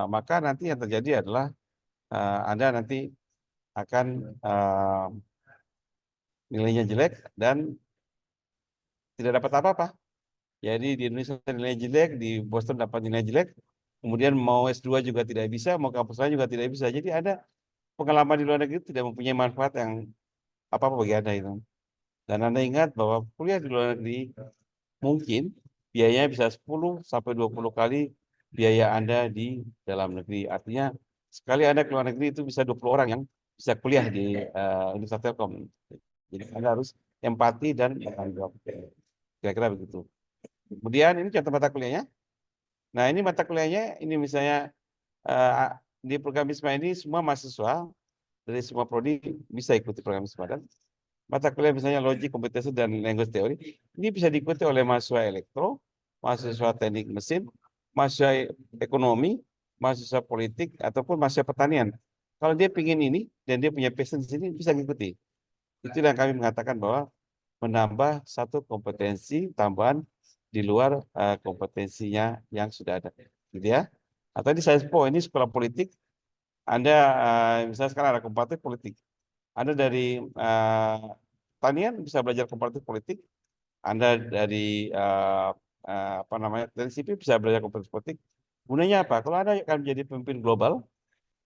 maka nanti yang terjadi adalah Anda nanti akan nilainya jelek dan tidak dapat apa-apa. Jadi di Indonesia nilai jelek, di Boston dapat nilai jelek, kemudian mau S2 juga tidak bisa, mau kampus lain juga tidak bisa. Jadi ada pengalaman di luar negeri tidak mempunyai manfaat yang apa-apa bagi Anda itu. Dan Anda ingat bahwa kuliah di luar negeri mungkin biayanya bisa 10 sampai 20 kali biaya Anda di dalam negeri. Artinya sekali Anda ke luar negeri itu bisa 20 orang yang bisa kuliah di Universitas Telkom. Jadi Anda harus empati dan bertanggung jawab. Kira-kira begitu. Kemudian ini contoh mata kuliahnya. Nah ini mata kuliahnya, ini misalnya di program ISMA ini semua mahasiswa dari semua prodi bisa ikuti program ISMA. Dan mata kuliah misalnya logik, kompetensi, dan language theory, ini bisa diikuti oleh mahasiswa elektro, mahasiswa teknik mesin, mahasiswa ekonomi, mahasiswa politik, ataupun mahasiswa pertanian. Kalau dia ingin ini, dan dia punya passion di sini, bisa mengikuti. Itu yang kami mengatakan bahwa menambah satu kompetensi tambahan di luar kompetensinya yang sudah ada. Gitu ya. Atau di SAISPO, ini sekolah politik, Anda misalnya sekarang ada komparatif politik. Anda dari pertanian bisa belajar komparatif politik. Anda dari apa namanya, dari sipil bisa belajar komparatif politik. Gunanya apa? Kalau Anda akan menjadi pemimpin global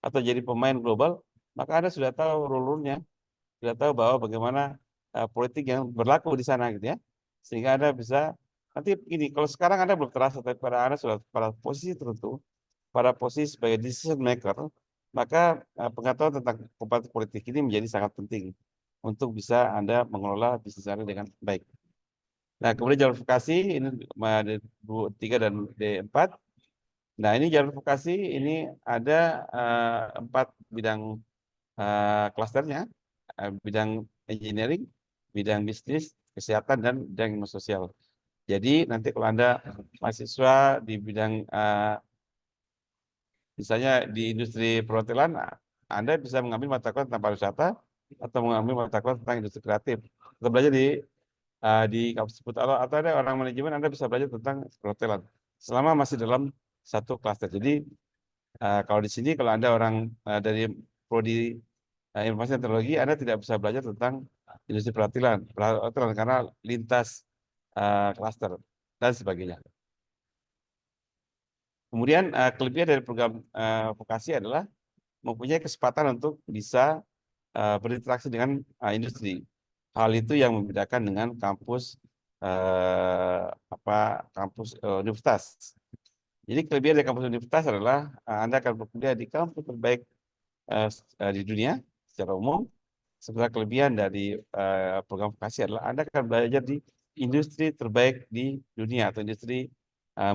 atau jadi pemain global, maka Anda sudah tahu rule-nya, sudah tahu bahwa bagaimana politik yang berlaku di sana gitu ya. Sehingga Anda bisa nanti ini, kalau sekarang Anda belum terasa, tapi pada Anda sudah pada posisi tertentu, pada posisi sebagai decision maker, maka pengetahuan tentang komparatif politik ini menjadi sangat penting untuk bisa Anda mengelola bisnis Anda dengan baik. Nah, kemudian jalur vokasi ini D3 dan D4. Nah, ini jalur vokasi ini ada 4 bidang klasternya, bidang engineering, bidang bisnis, kesehatan, dan bidang ilmu sosial. Jadi nanti kalau Anda mahasiswa di bidang misalnya di industri perhotelan, Anda bisa mengambil mata kuliah tentang pariwisata atau mengambil mata kuliah tentang industri kreatif. Atau belajar di kampus seputar, atau ada orang manajemen, Anda bisa belajar tentang perhotelan selama masih dalam satu klaster. Jadi kalau di sini, kalau Anda orang dari prodi informasi dan teknologi, Anda tidak bisa belajar tentang industri perhotelan karena lintas klaster dan sebagainya. Kemudian kelebihan dari program vokasi adalah mempunyai kesempatan untuk bisa berinteraksi dengan industri. Hal itu yang membedakan dengan kampus universitas. Jadi kelebihan dari kampus universitas adalah Anda akan berkuliah di kampus terbaik di dunia secara umum. Sebenarnya kelebihan dari program vokasi adalah Anda akan belajar di industri terbaik di dunia atau industri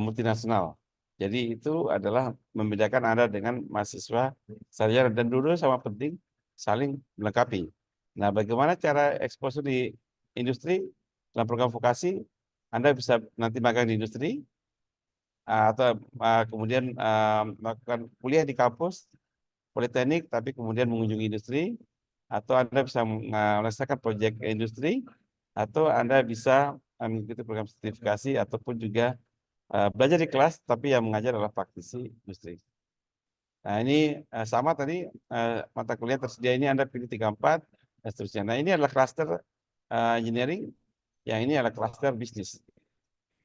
multinasional. Jadi itu adalah membedakan Anda dengan mahasiswa sarjana, dan dulu sama penting saling melengkapi. Nah, bagaimana cara eksposur di industri dalam program vokasi? Anda bisa nanti magang di industri atau kemudian melakukan kuliah di kampus politeknik, tapi kemudian mengunjungi industri, atau Anda bisa melaksanakan proyek industri, atau Anda bisa mengikuti program sertifikasi, ataupun juga belajar di kelas, tapi yang mengajar adalah praktisi industri. Nah, ini sama tadi mata kuliah tersedia ini Anda pilih 3-4 dan seterusnya. Nah, ini adalah klaster engineering, yang ini adalah klaster bisnis.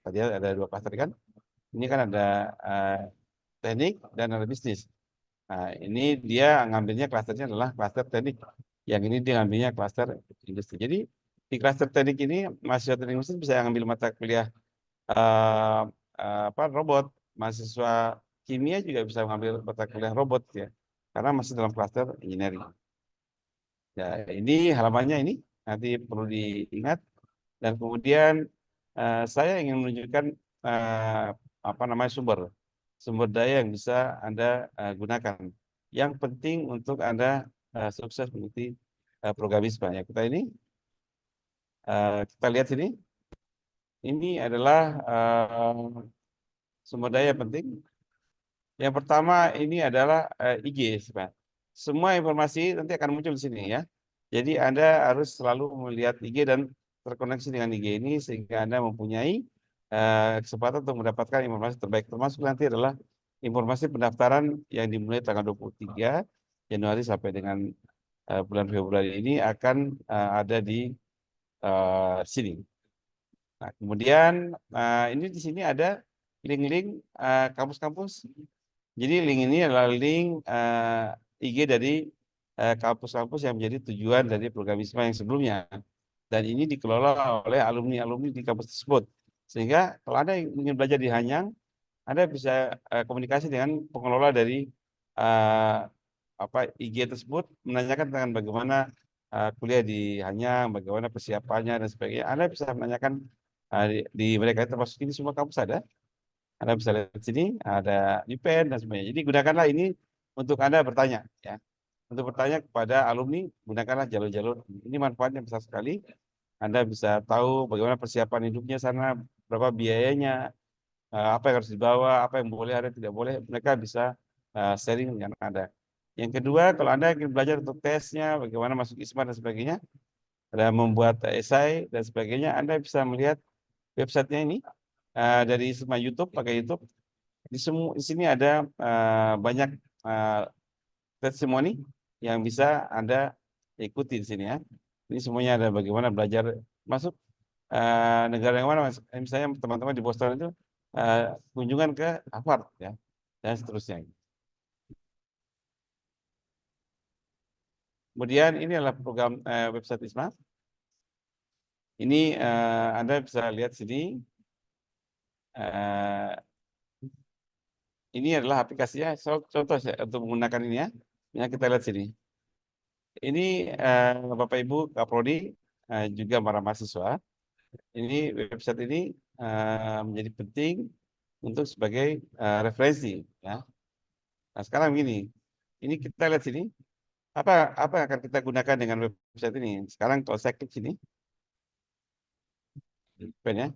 Tadi ada 2 klaster kan? Ini kan ada teknik dan ada bisnis. Nah, ini dia ngambilnya klasternya adalah klaster teknik. Yang ini dia ngambilnya klaster industri. Jadi di klaster teknik ini mahasiswa teknik mesin bisa ngambil mata kuliah robot. Mahasiswa kimia juga bisa mengambil mata kuliah robot ya, karena masih dalam klaster engineering. Ya, ini halamannya ini nanti perlu diingat. Dan kemudian saya ingin menunjukkan sumber daya yang bisa Anda gunakan. Yang penting untuk Anda sukses mengikuti program ISMA ya. Kita lihat sini. ini adalah sumber daya penting. Yang pertama ini adalah IG, Pak. Semua informasi nanti akan muncul di sini ya. Jadi Anda harus selalu melihat IG dan terkoneksi dengan IG ini sehingga Anda mempunyai kesempatan untuk mendapatkan informasi terbaik. Termasuk nanti adalah informasi pendaftaran yang dimulai tanggal 23 Januari sampai dengan bulan Februari ini akan ada di sini. Nah, kemudian ini di sini ada link-link kampus-kampus. Jadi link ini adalah link IG dari kampus-kampus yang menjadi tujuan dari program ISMA yang sebelumnya. Dan ini dikelola oleh alumni-alumni di kampus tersebut. Sehingga kalau Anda ingin belajar di Hanyang, Anda bisa komunikasi dengan pengelola dari IG tersebut, menanyakan tentang bagaimana kuliah di Hanyang, bagaimana persiapannya dan sebagainya. Anda bisa menanyakan di mereka, termasuk ini semua kampus ada. Anda bisa lihat di sini, ada UPN dan sebagainya. Jadi gunakanlah ini untuk Anda bertanya. Ya. Untuk bertanya kepada alumni, gunakanlah jalur-jalur. Ini manfaatnya besar sekali. Anda bisa tahu bagaimana persiapan hidupnya sana, berapa biayanya, apa yang harus dibawa, apa yang boleh, ada tidak boleh. Mereka bisa sharing dengan Anda. Yang kedua, kalau Anda ingin belajar untuk tesnya, bagaimana masuk ISMA dan sebagainya, ada membuat esai dan sebagainya, Anda bisa melihat websitenya ini. Dari semua YouTube, pakai YouTube. Di sini ada banyak testimoni yang bisa Anda ikuti di sini ya. Ini semuanya ada bagaimana belajar masuk negara yang mana, misalnya teman-teman di Boston itu kunjungan ke Harvard ya, dan seterusnya. Kemudian ini adalah program website ISMA. Ini Anda bisa lihat sini. Ini adalah aplikasinya, contoh untuk menggunakan ini ya. Yang kita lihat sini. Ini Bapak Ibu Kaprodi juga para mahasiswa. Ini website ini menjadi penting untuk sebagai referensi. Ya. Nah sekarang begini, ini kita lihat sini. Apa yang akan kita gunakan dengan website ini? Sekarang kalau saya klik sini, ya.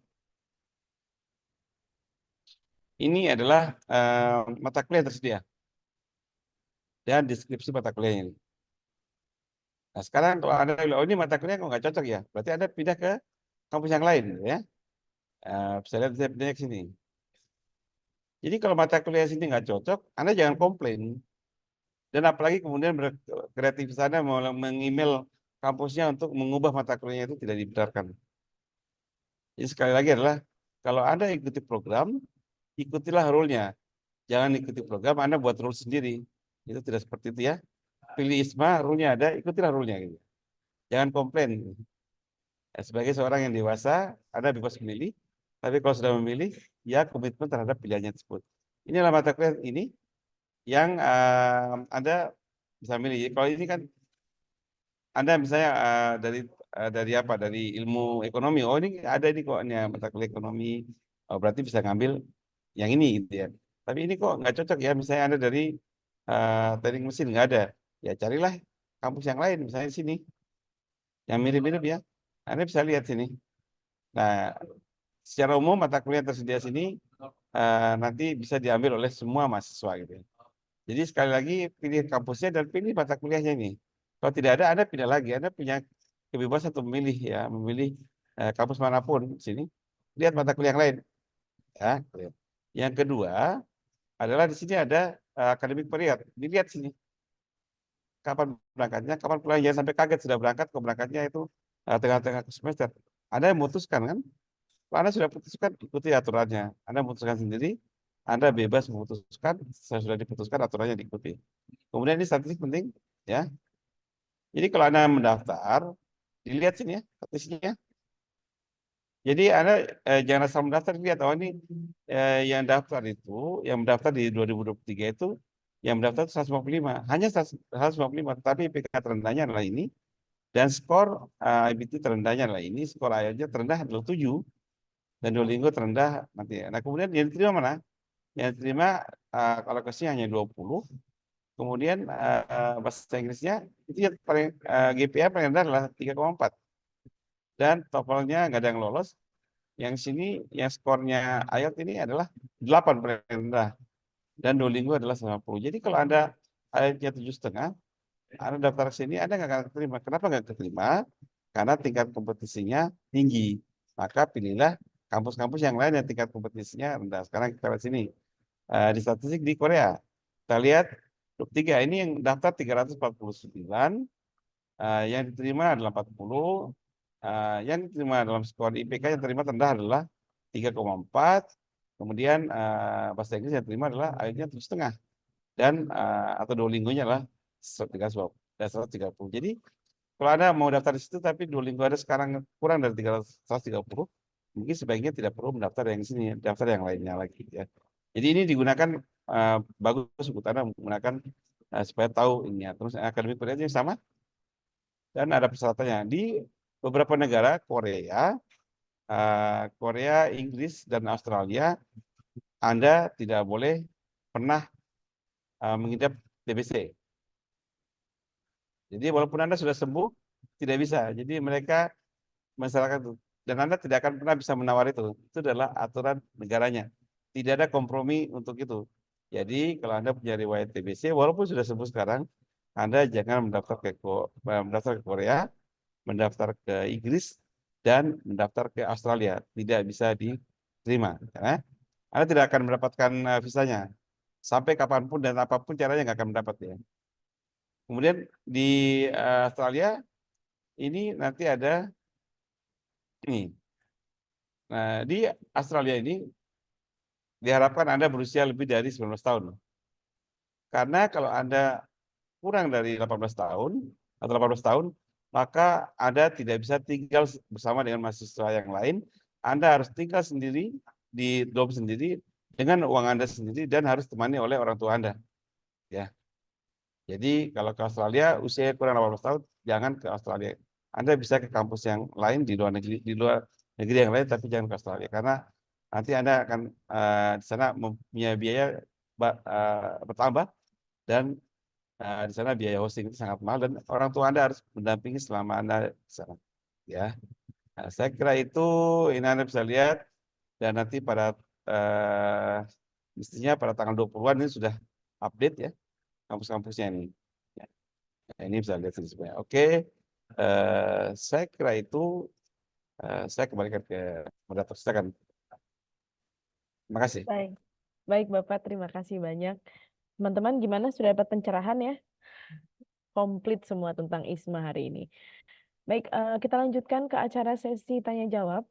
Ini adalah mata kuliah yang tersedia dan deskripsi mata kuliah ini. Nah sekarang kalau Anda bilang, oh ini mata kuliah kok nggak cocok ya, berarti Anda pindah ke kampus yang lain, ya. Bisa lihat saya pindah ke sini. Jadi kalau mata kuliah sini nggak cocok, Anda jangan komplain. Dan apalagi kemudian berkreatif sana mau meng-email kampusnya untuk mengubah mata kuliahnya itu tidak dibenarkan. Jadi sekali lagi adalah kalau Anda ikuti program, ikutilah rule-nya. Jangan ikuti program, Anda buat rule sendiri. Itu tidak seperti itu ya. Pilih ISMA, rule-nya ada, ikutilah rule-nya. Gitu. Jangan komplain. Ya, sebagai seorang yang dewasa, Anda bebas memilih. Tapi kalau sudah memilih, ya komitmen terhadap pilihannya tersebut. Inilah mata kuliah ini yang Anda bisa milih. Kalau ini kan Anda misalnya dari apa? Dari ilmu ekonomi. Oh ini ada ini kok mata kuliah ekonomi. Oh, berarti bisa ngambil yang ini gitu ya. Tapi ini kok nggak cocok ya. Misalnya Anda dari teknik mesin nggak ada. Ya carilah kampus yang lain. Misalnya di sini. Yang mirip-mirip ya. Anda bisa lihat sini. Nah, secara umum mata kuliah tersedia sini nanti bisa diambil oleh semua mahasiswa gitu ya. Jadi sekali lagi pilih kampusnya dan pilih mata kuliahnya ini. Kalau tidak ada, Anda pindah lagi. Anda punya kebebasan untuk memilih ya, memilih kampus manapun di sini. Lihat mata kuliah yang lain. Ya. Yang kedua adalah di sini ada akademik period. Dilihat sini. Kapan berangkatnya, kapan pulang. Jangan sampai kaget sudah berangkat, kok berangkatnya itu tengah-tengah semester. Anda memutuskan kan? Kalau Anda sudah putuskan, ikuti aturannya. Anda memutuskan sendiri, Anda bebas memutuskan, sudah diputuskan aturannya diikuti. Kemudian ini statistik penting, ya. Jadi kalau Anda mendaftar, dilihat sini ya, statistiknya. Jadi Anda jangan asal mendaftar, lihat, oh ini yang daftar itu, yang mendaftar di 2023 itu, yang mendaftar itu 155, hanya 155, tetapi IPK terendahnya adalah ini, dan skor IBT terendahnya adalah ini, skor IELTS-nya terendah adalah 7, dan Duolingo terendah nanti. Nah kemudian yang diterima mana? Yang diterima kalau kesnya hanya 20, kemudian bahasa Inggrisnya itu yang paling GPA paling rendah adalah 3,4, dan TOEFL-nya nggak ada yang lolos, Yang sini yang skornya IELTS ini adalah 8 paling rendah dan Duolingo adalah 90. Jadi kalau Anda IELTS-nya 7,5, Anda daftar ke sini Anda nggak akan keterima. Kenapa nggak keterima? Karena tingkat kompetisinya tinggi. Maka pilihlah kampus-kampus yang lain yang tingkat kompetisinya rendah. Sekarang kita lihat sini. Di statistik di Korea. Kita lihat 23 ini yang daftar 349, yang diterima adalah 40, yang diterima dalam skor IPK yang terima terendah adalah 3,4, kemudian bahasa Inggris yang terima adalah IELTS-nya 7,5 dan atau Duolingo-nya adalah 130. Jadi kalau Anda mau daftar di situ tapi Duolingo ada sekarang kurang dari 130, mungkin sebaiknya tidak perlu mendaftar yang sini, daftar yang lainnya lagi ya. Jadi ini digunakan bagus untuk Anda menggunakan supaya tahu ini ya. Terus akademik Korea sama dan ada persyaratannya di beberapa negara Korea, Inggris dan Australia Anda tidak boleh pernah mengidap TBC. Jadi walaupun Anda sudah sembuh tidak bisa. Jadi mereka masyarakat itu dan Anda tidak akan pernah bisa menawar itu. Itu adalah aturan negaranya. Tidak ada kompromi untuk itu. Jadi kalau Anda punya riwayat TBC, walaupun sudah sembuh sekarang, Anda jangan mendaftar ke Korea, mendaftar ke Inggris, dan mendaftar ke Australia. Tidak bisa diterima. Karena Anda tidak akan mendapatkan visanya. Sampai kapanpun dan apapun caranya nggak akan mendapat ya. Kemudian di Australia, ini nanti ada ini. Nah, di Australia ini diharapkan Anda berusia lebih dari 19 tahun. Karena kalau Anda kurang dari 18 tahun atau 18 tahun, maka Anda tidak bisa tinggal bersama dengan mahasiswa yang lain. Anda harus tinggal sendiri di dorm sendiri dengan uang Anda sendiri dan harus ditemani oleh orang tua Anda. Ya. Jadi kalau ke Australia usia kurang 18 tahun, jangan ke Australia. Anda bisa ke kampus yang lain di luar negeri yang lain, tapi jangan ke Australia karena nanti Anda akan di sana mempunyai biaya bertambah dan di sana biaya hosting itu sangat mahal dan orang tua Anda harus mendampingi selama Anda di sana. Ya, saya kira itu ini Anda bisa lihat dan nanti pada mestinya pada tanggal 20-an ini sudah update ya kampus-kampusnya ini. Ya. Nah, ini bisa lihat sebenarnya. Oke, saya kira itu saya kembalikan ke moderator. Silakan. Terima kasih. Baik, baik Bapak, terima kasih banyak. Teman-teman gimana, sudah dapat pencerahan ya? Komplit semua tentang ISMA hari ini. Baik, kita lanjutkan ke acara sesi tanya jawab.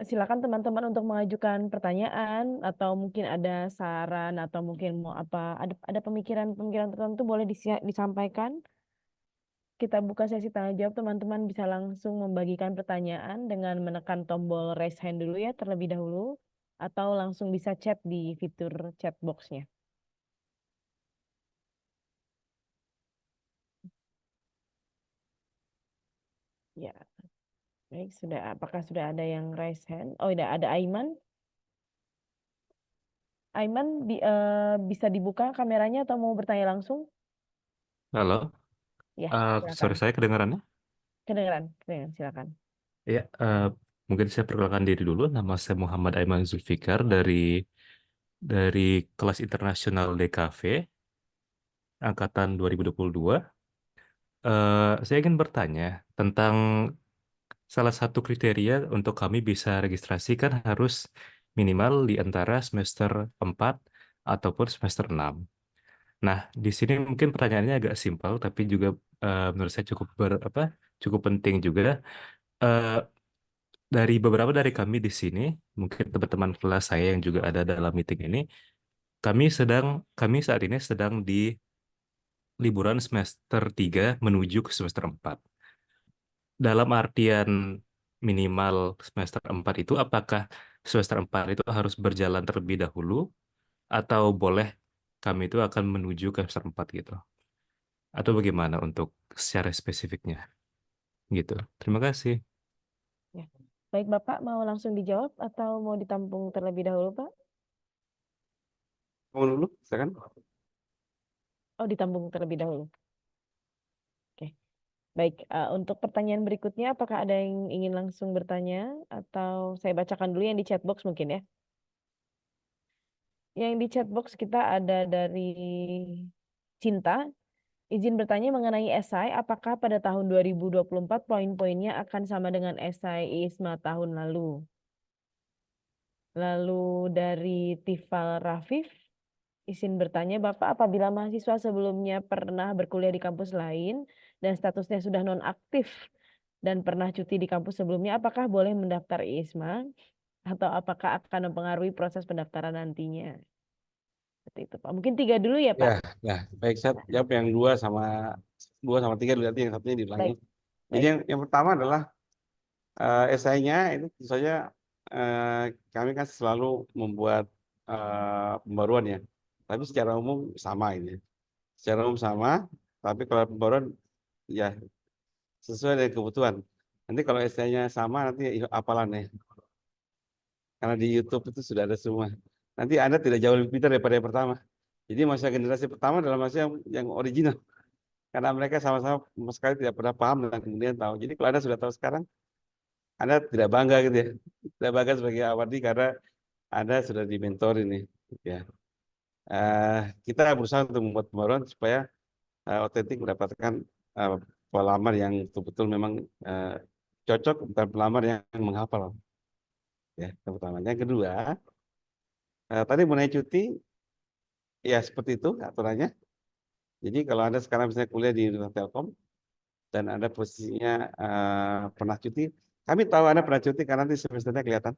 Silakan teman-teman untuk mengajukan pertanyaan atau mungkin ada saran atau mungkin mau apa, ada pemikiran-pemikiran tertentu boleh disampaikan. Kita buka sesi tanya jawab, teman-teman bisa langsung membagikan pertanyaan dengan menekan tombol raise hand dulu ya terlebih dahulu atau langsung bisa chat di fitur chat box-nya. Ya, baik, apakah sudah ada yang raise hand? Oh, ada Aiman. Aiman bisa dibuka kameranya atau mau bertanya langsung? Halo, Ya, suara silakan. saya kedengarannya? Kedengeran, silakan. Ya, mungkin saya perkenalkan diri dulu. Nama saya Muhammad Aiman Zulfikar dari kelas internasional DKV angkatan 2022. Saya ingin bertanya tentang salah satu kriteria untuk kami bisa registrasi kan harus minimal di antara semester 4 ataupun semester 6. Nah, di sini mungkin pertanyaannya agak simpel, tapi juga menurut saya cukup penting juga. Eh, dari beberapa dari kami di sini, mungkin teman-teman kelas saya yang juga ada dalam meeting ini, kami saat ini sedang di liburan semester 3 menuju ke semester 4. Dalam artian minimal semester 4 itu, apakah semester 4 itu harus berjalan terlebih dahulu, atau boleh kami itu akan menuju ke semester 4 gitu? Atau bagaimana untuk secara spesifiknya? Gitu. Terima kasih. Ya. Baik, Bapak mau langsung dijawab atau mau ditampung terlebih dahulu, Pak? Mau dulu, silakan. Oh, ditampung terlebih dahulu. Oke. Baik, untuk pertanyaan berikutnya, apakah ada yang ingin langsung bertanya atau saya bacakan dulu yang di chat box mungkin ya? Yang di chat box kita ada dari Cinta, izin bertanya mengenai esai, apakah pada tahun 2024 poin-poinnya akan sama dengan esai ISMA tahun lalu? Lalu dari Tifal Rafif, izin bertanya Bapak, apabila mahasiswa sebelumnya pernah berkuliah di kampus lain dan statusnya sudah nonaktif dan pernah cuti di kampus sebelumnya, apakah boleh mendaftar ISMA atau apakah akan mempengaruhi proses pendaftaran nantinya? Seperti itu Pak. Mungkin 3 dulu ya Pak. Ya, baik, saya jawab yang dua sama tiga dulu, nanti yang satunya diulangi. Baik, Jadi baik. yang pertama adalah esainya itu tentu saja kami kan selalu membuat pembaruan ya, tapi secara umum sama ini. Secara umum sama, tapi kalau pembaruan ya sesuai dengan kebutuhan. Nanti kalau esainya sama nanti hafalan ya, karena di YouTube itu sudah ada semua. Nanti Anda tidak jauh lebih pintar daripada yang pertama. Jadi masa generasi pertama adalah masa yang original, karena mereka sama-sama sama sekali tidak pernah paham dan kemudian tahu. Jadi kalau Anda sudah tahu sekarang, Anda tidak bangga gitu ya, tidak bangga sebagai awadi karena Anda sudah dimentori nih, ya. Kita berusaha untuk membuat pembaruan supaya otentik mendapatkan pelamar yang betul-betul memang cocok, bukan pelamar yang menghafal, ya. Yang pertama. Yang kedua, tadi mengenai cuti, ya seperti itu aturannya. Jadi kalau Anda sekarang misalnya kuliah di Universitas Telkom dan Anda posisinya pernah cuti, kami tahu Anda pernah cuti karena nanti semesternya kelihatan.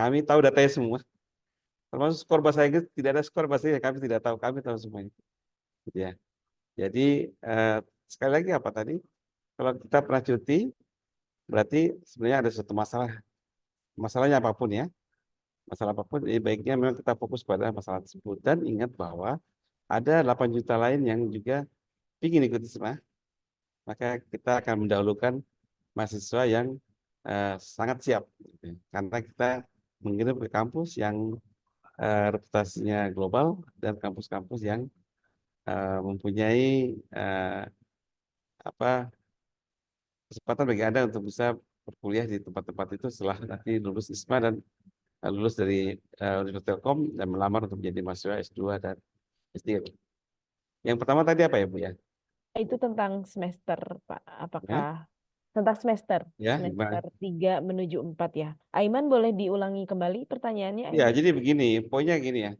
Kami tahu datanya semua. Termasuk skor bahasa Inggris, tidak ada skor bahasa Inggris, kami tidak tahu, kami tahu semuanya. Ya. Jadi sekali lagi apa tadi? Kalau kita pernah cuti, berarti sebenarnya ada suatu masalah. Masalahnya apapun ya. Masalah apapun, baiknya memang kita fokus pada masalah tersebut. Dan ingat bahwa ada 8 juta lain yang juga ingin ikut ISMA. Maka kita akan mendahulukan mahasiswa yang sangat siap. Karena kita mengirim ke kampus yang reputasinya global dan kampus-kampus yang mempunyai kesempatan bagi Anda untuk bisa berkuliah di tempat-tempat itu setelah nanti lulus ISMA dan lulus dari Universitas Telkom dan melamar untuk menjadi mahasiswa S2 dan S3. Yang pertama tadi apa ya Bu ya? Itu tentang semester Pak. Ya, Apakah tentang semester gimana? 3 menuju 4 ya. Aiman boleh diulangi kembali pertanyaannya Ya, Aiman? jadi begini, poinnya gini ya.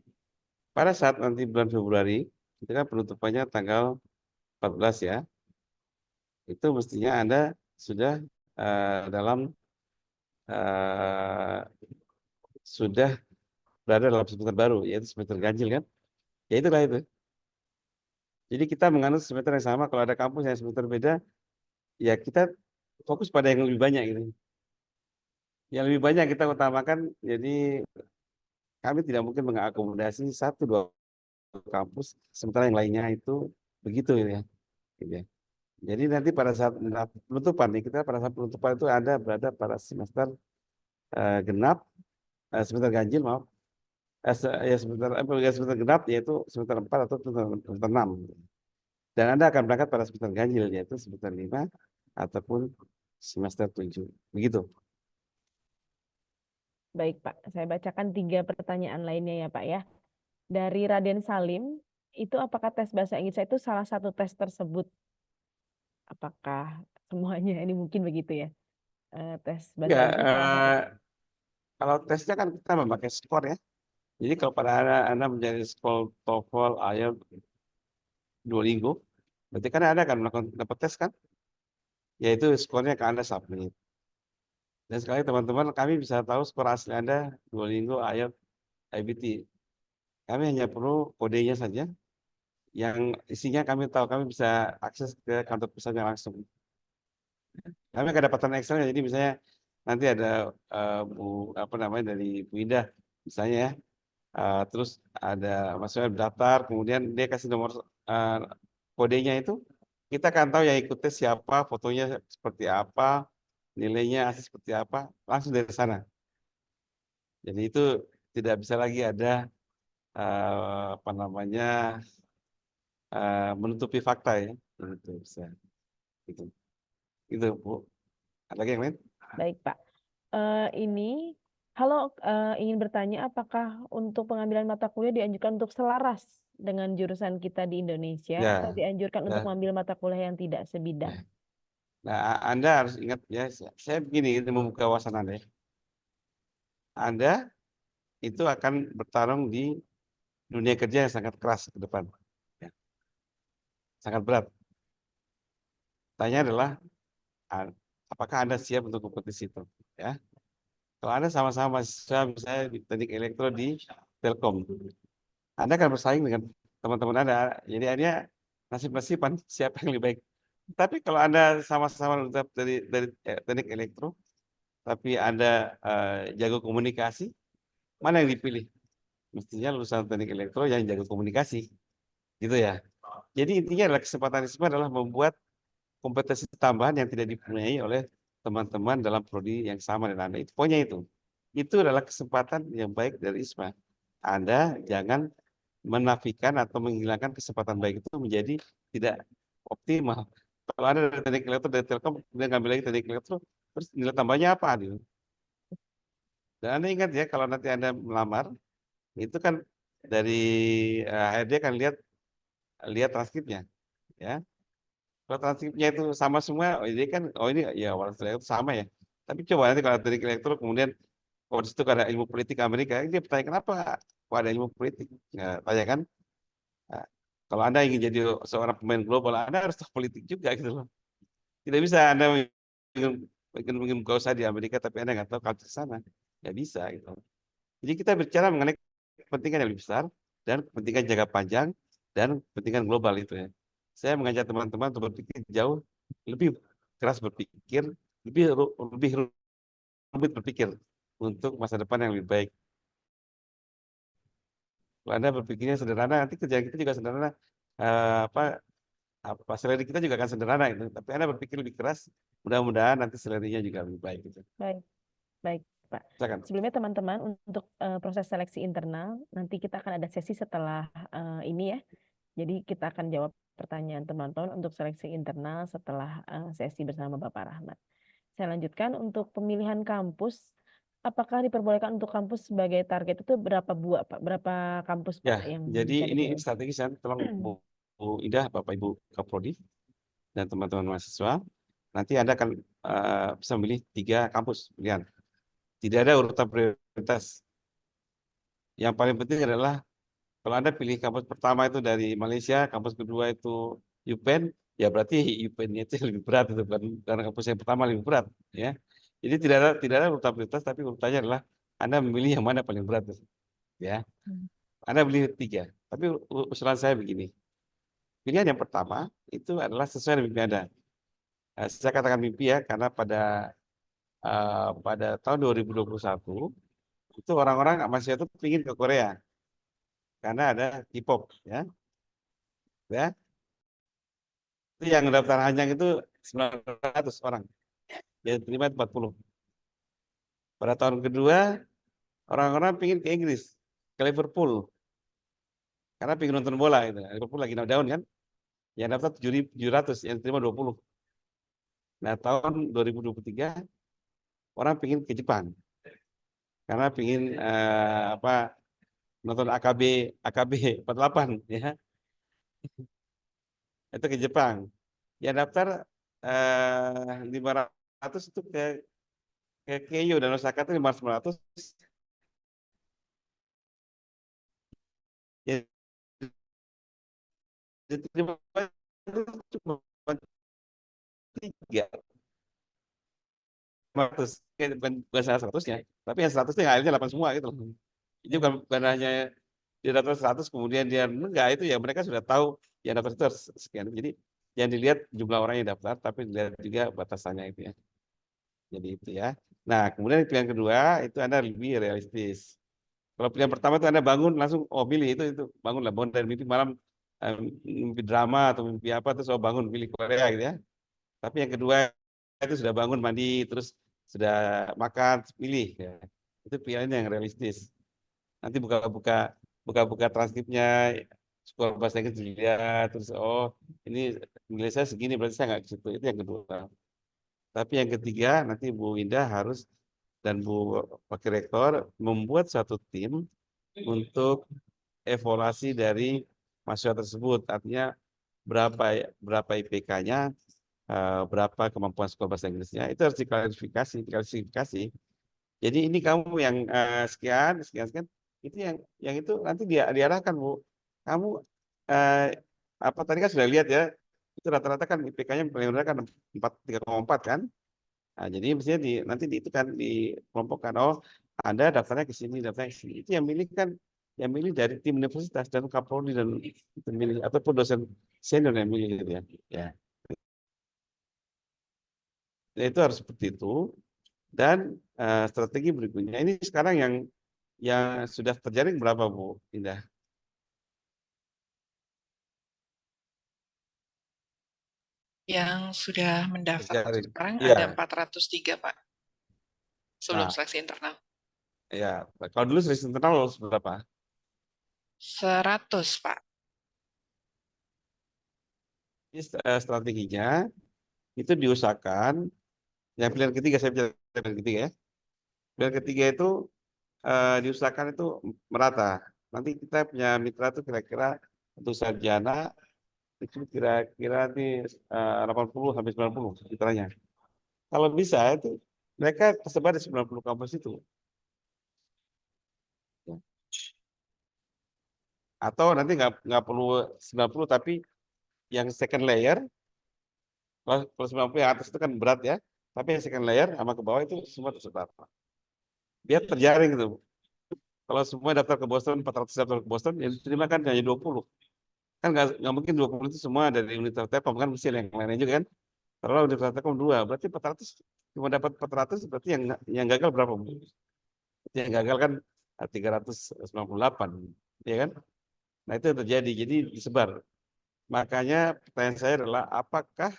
Pada saat nanti bulan Februari, itu kan penutupannya tanggal 14 ya. Itu mestinya Anda sudah dalam sudah berada dalam semester baru, yaitu semester ganjil kan? Ya itulah itu. Jadi kita menganut semester yang sama, kalau ada kampus yang semester beda, ya kita fokus pada yang lebih banyak gitu. Yang lebih banyak kita utamakan, jadi kami tidak mungkin mengakomodasi 1-2 kampus, sementara yang lainnya itu begitu gitu ya. Gitu ya. Jadi nanti pada saat penutupan nih, kita pada saat penutupan itu ada berada pada semester genap, semester ganjil maaf, ya semester genap yaitu semester 4 atau semester 6. Dan Anda akan berangkat pada semester ganjil yaitu semester 5 ataupun semester 7. Begitu. Baik Pak, saya bacakan 3 pertanyaan lainnya ya Pak ya. Dari Raden Salim, itu apakah tes bahasa Inggris itu salah satu tes tersebut? Apakah semuanya ini mungkin begitu ya? Tes bahasa Ya, Inggris salah satu. kalau tesnya kan kita memakai skor ya. Jadi kalau pada Anda menjadi skor TOEFL, IELTS, Duolingo, berarti kan Anda akan melakukan dapat tes kan? Yaitu skornya ke Anda submit. Dan sekali teman-teman kami bisa tahu skor asli Anda Duolingo, IELTS, IBT. Kami hanya perlu kodenya saja. Yang isinya kami tahu, kami bisa akses ke kantor pusatnya langsung. Kami akan dapatkan Excel-nya, jadi misalnya nanti ada dari Bu Indah misalnya ya, terus ada maksudnya daftar, kemudian dia kasih nomor kodenya itu, kita akan tahu yang ikut tes siapa, fotonya seperti apa, nilainya asli seperti apa, langsung dari sana. Jadi itu tidak bisa lagi ada menutupi fakta ya, itu bisa. Itu Bu. Ada lagi yang lain? Baik, Pak. Ini, halo, ingin bertanya apakah untuk pengambilan mata kuliah dianjurkan untuk selaras dengan jurusan kita di Indonesia atau Ya, dianjurkan untuk ya, mengambil mata kuliah yang tidak sebidang? ya. Nah, Anda harus ingat ya, saya begini, ini membuka wawasan Anda ya. Anda itu akan bertarung di dunia kerja yang sangat keras ke depan. Ya, sangat berat. Tanya adalah, apakah Anda siap untuk kompetisi itu? Ya. Kalau Anda sama-sama mahasiswa misalnya di teknik elektro di Telkom, Anda akan bersaing dengan teman-teman Anda. Jadi Anda nasib-nasiban siapa yang lebih baik. Tapi kalau Anda sama-sama lulusan dari teknik elektro, tapi Anda jago komunikasi, mana yang dipilih? Mestinya lulusan teknik elektro yang jago komunikasi, gitu ya. Jadi intinya adalah kesempatan ISMA adalah membuat kompetensi tambahan yang tidak dipunyai oleh teman-teman dalam prodi yang sama dengan Anda. Itu pokoknya itu. Itu adalah kesempatan yang baik dari ISMA. Anda jangan menafikan atau menghilangkan kesempatan baik itu menjadi tidak optimal. Kalau Anda dari teknik elektro, dari Telkom, kemudian ngambil lagi teknik elektro, terus nilai tambahnya apa? Gitu. Dan Anda ingat ya, kalau nanti Anda melamar, itu kan dari HRD kan lihat transkripnya, ya. Kalau transkripnya itu sama semua, jadi kan, ini ya walau itu sama ya. Tapi coba nanti kalau teknik elektro, kemudian kalau di situ ada ilmu politik Amerika, dia bertanya kenapa kok ada ilmu politik? Ya, tanya kan, nah, kalau Anda ingin jadi seorang pemain global, Anda harus tahu politik juga gitu loh. Tidak bisa Anda ingin buka usaha di Amerika, tapi Anda nggak tahu culture sana. Nggak bisa gitu. Jadi kita bicara mengenai kepentingan yang lebih besar dan kepentingan jangka panjang dan kepentingan global itu ya. Saya mengajak teman-teman untuk berpikir jauh lebih keras berpikir, lebih rumit berpikir untuk masa depan yang lebih baik. Kalau Anda berpikirnya sederhana, nanti kerjaan kita juga sederhana. Salary kita juga akan sederhana itu. Tapi Anda berpikir lebih keras, mudah-mudahan nanti salary-nya juga lebih baik gitu. Baik, baik, Pak. Silakan. Sebelumnya teman-teman untuk proses seleksi internal nanti kita akan ada sesi setelah ini ya. Jadi kita akan jawab pertanyaan teman-teman untuk seleksi internal setelah sesi bersama Bapak Rahmat. Saya lanjutkan untuk pemilihan kampus. Apakah diperbolehkan untuk kampus sebagai target itu berapa buah Pak? Berapa kampus Pak Ya, yang jadi bisa ini dipilih? strategis ya. Tolong Bu Indah, Bapak Ibu Kaprodi dan teman-teman mahasiswa. Nanti Anda akan bisa memilih 3 kampus pilihan. Tidak ada urutan prioritas. Yang paling penting adalah kalau Anda pilih kampus pertama itu dari Malaysia, kampus kedua itu UPenn, ya berarti UPenn-nya itu lebih berat itu, karena kampus yang pertama lebih berat, ya. Jadi tidak ada urutan prioritas, tapi urutannya adalah Anda memilih yang mana paling berat, ya. Anda pilih 3. Tapi usulan saya begini. Pilihan yang pertama itu adalah sesuai dengan mimpi Anda. Saya katakan mimpi ya, karena pada tahun 2021 itu orang-orang masih itu ingin ke Korea karena ada K-pop, ya. Ya. Itu yang daftar Hanyang itu 900 orang. Yang terima 40. Pada tahun kedua, orang-orang ingin ke Inggris, ke Liverpool. Karena ingin nonton bola gitu. Liverpool lagi down kan. Yang daftar 700, yang terima 20. Nah, tahun 2023 orang ingin ke Jepang. Karena ingin nonton AKB 48 ya. Itu ke Jepang. Yang daftar 500 itu ke Keio dan Osaka itu 500. Ya, diterima itu cuma 3. 500. Bukan 100-nya, tapi yang 100-nya akhirnya 8 semua gitu. Jadi bukan hanya dia daftar 100 kemudian dia enggak, itu ya mereka sudah tahu yang daftar itu harus sekian. Jadi yang dilihat jumlah orang yang daftar, tapi dilihat juga batasannya itu ya. Jadi itu ya. Nah, kemudian pilihan kedua itu Anda lebih realistis. Kalau pilihan pertama itu Anda bangun langsung, pilih itu bangunlah, bangun dari mimpi malam, mimpi drama atau mimpi apa terus bangun pilih Korea gitu ya. Tapi yang kedua itu sudah bangun mandi terus sudah makan pilih ya. Itu pilihan yang realistis. Nanti buka transkripnya skor bahasa Inggris dilihat, terus oh ini nilai saya segini berarti saya nggak ke situ. Itu yang kedua. Tapi yang ketiga nanti Bu Indah harus dan Bu Wakil Rektor membuat satu tim untuk evaluasi dari mahasiswa tersebut. Artinya berapa IPK-nya, berapa kemampuan skor bahasa Inggrisnya, itu harus diklarifikasi. Jadi ini kamu yang sekian, itu yang itu nanti diarahkan Bu. Kamu apa tadi kan sudah lihat ya, itu rata-rata kan IPK-nya paling rendah kan 3,4 kan. Nah, jadi mestinya nanti itu kan dikelompokkan. Oh, Anda daftarnya ke sini, daftarnya ke sini. Itu yang milih dari tim universitas dan Kapolri dan itu milih ataupun dosen senior yang milih gitu ya. Ya. Ya, itu harus seperti itu. Dan strategi berikutnya ini sekarang yang sudah terjaring berapa Bu Indah? Yang sudah mendaftar Terjaring. sekarang Iya. ada 403, Pak. Sebelum Nah. seleksi internal. Ya, kalau dulu seleksi internal lolos berapa? 100, Pak. Ini strateginya itu diusahakan. Yang pilihan ketiga, saya bicara pilihan ketiga ya. Pilihan ketiga itu diusahakan itu merata. Nanti kita punya mitra itu kira-kira untuk sarjana itu kira-kira di 80 sampai 90 mitranya. Kalau bisa itu mereka tersebar di 90 kampus itu. Atau nanti nggak perlu 90 tapi yang second layer, kalau 90 yang atas itu kan berat ya, tapi yang second layer sama ke bawah itu semua tersebar. Dia terjaring gitu. Kalau semua daftar ke Boston, 400 daftar ke Boston, yang diterima kan hanya 20. Kan nggak mungkin 20 itu semua dari Universitas Telkom, kan mesti yang lainnya juga kan. Kalau Universitas Telkom 2, berarti 400, cuma dapat 400, berarti yang gagal berapa? Yang gagal kan 398, ya kan? Nah itu yang terjadi, jadi disebar. Makanya pertanyaan saya adalah, apakah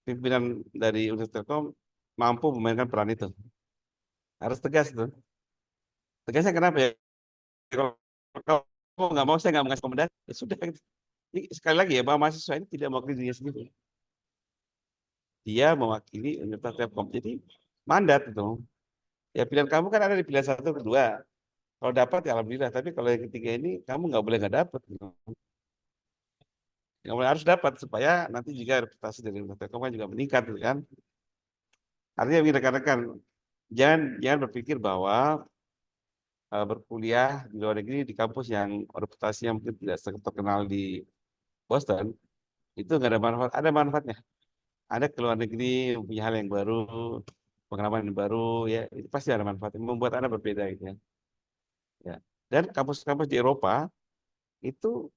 pimpinan dari Universitas Telkom mampu memainkan peran itu? Harus tegas tuh. Tegasnya kenapa ya? Kalau kamu nggak mau, saya nggak mengasih rekomendasi. Ya sudah. Ini sekali lagi ya, bahwa mahasiswa ini tidak mewakili dirinya sendiri. Dia mewakili Universitas Telkom. Jadi mandat itu. Ya pilihan kamu kan ada di pilihan 1, 2. Kalau dapat ya alhamdulillah. Tapi kalau yang ketiga ini, kamu nggak boleh nggak dapat. Nggak boleh, harus dapat supaya nanti juga reputasi dari Universitas Telkom kan juga meningkat, gitu kan. Artinya begini rekan-rekan, jangan berpikir bahwa berkuliah di luar negeri di kampus yang reputasinya mungkin tidak terkenal di Boston, itu nggak ada manfaat. Ada manfaatnya. Ada ke luar negeri punya hal yang baru, pengalaman yang baru, ya itu pasti ada manfaatnya. Membuat Anda berbeda gitu ya. Ya. Dan kampus-kampus di Eropa itu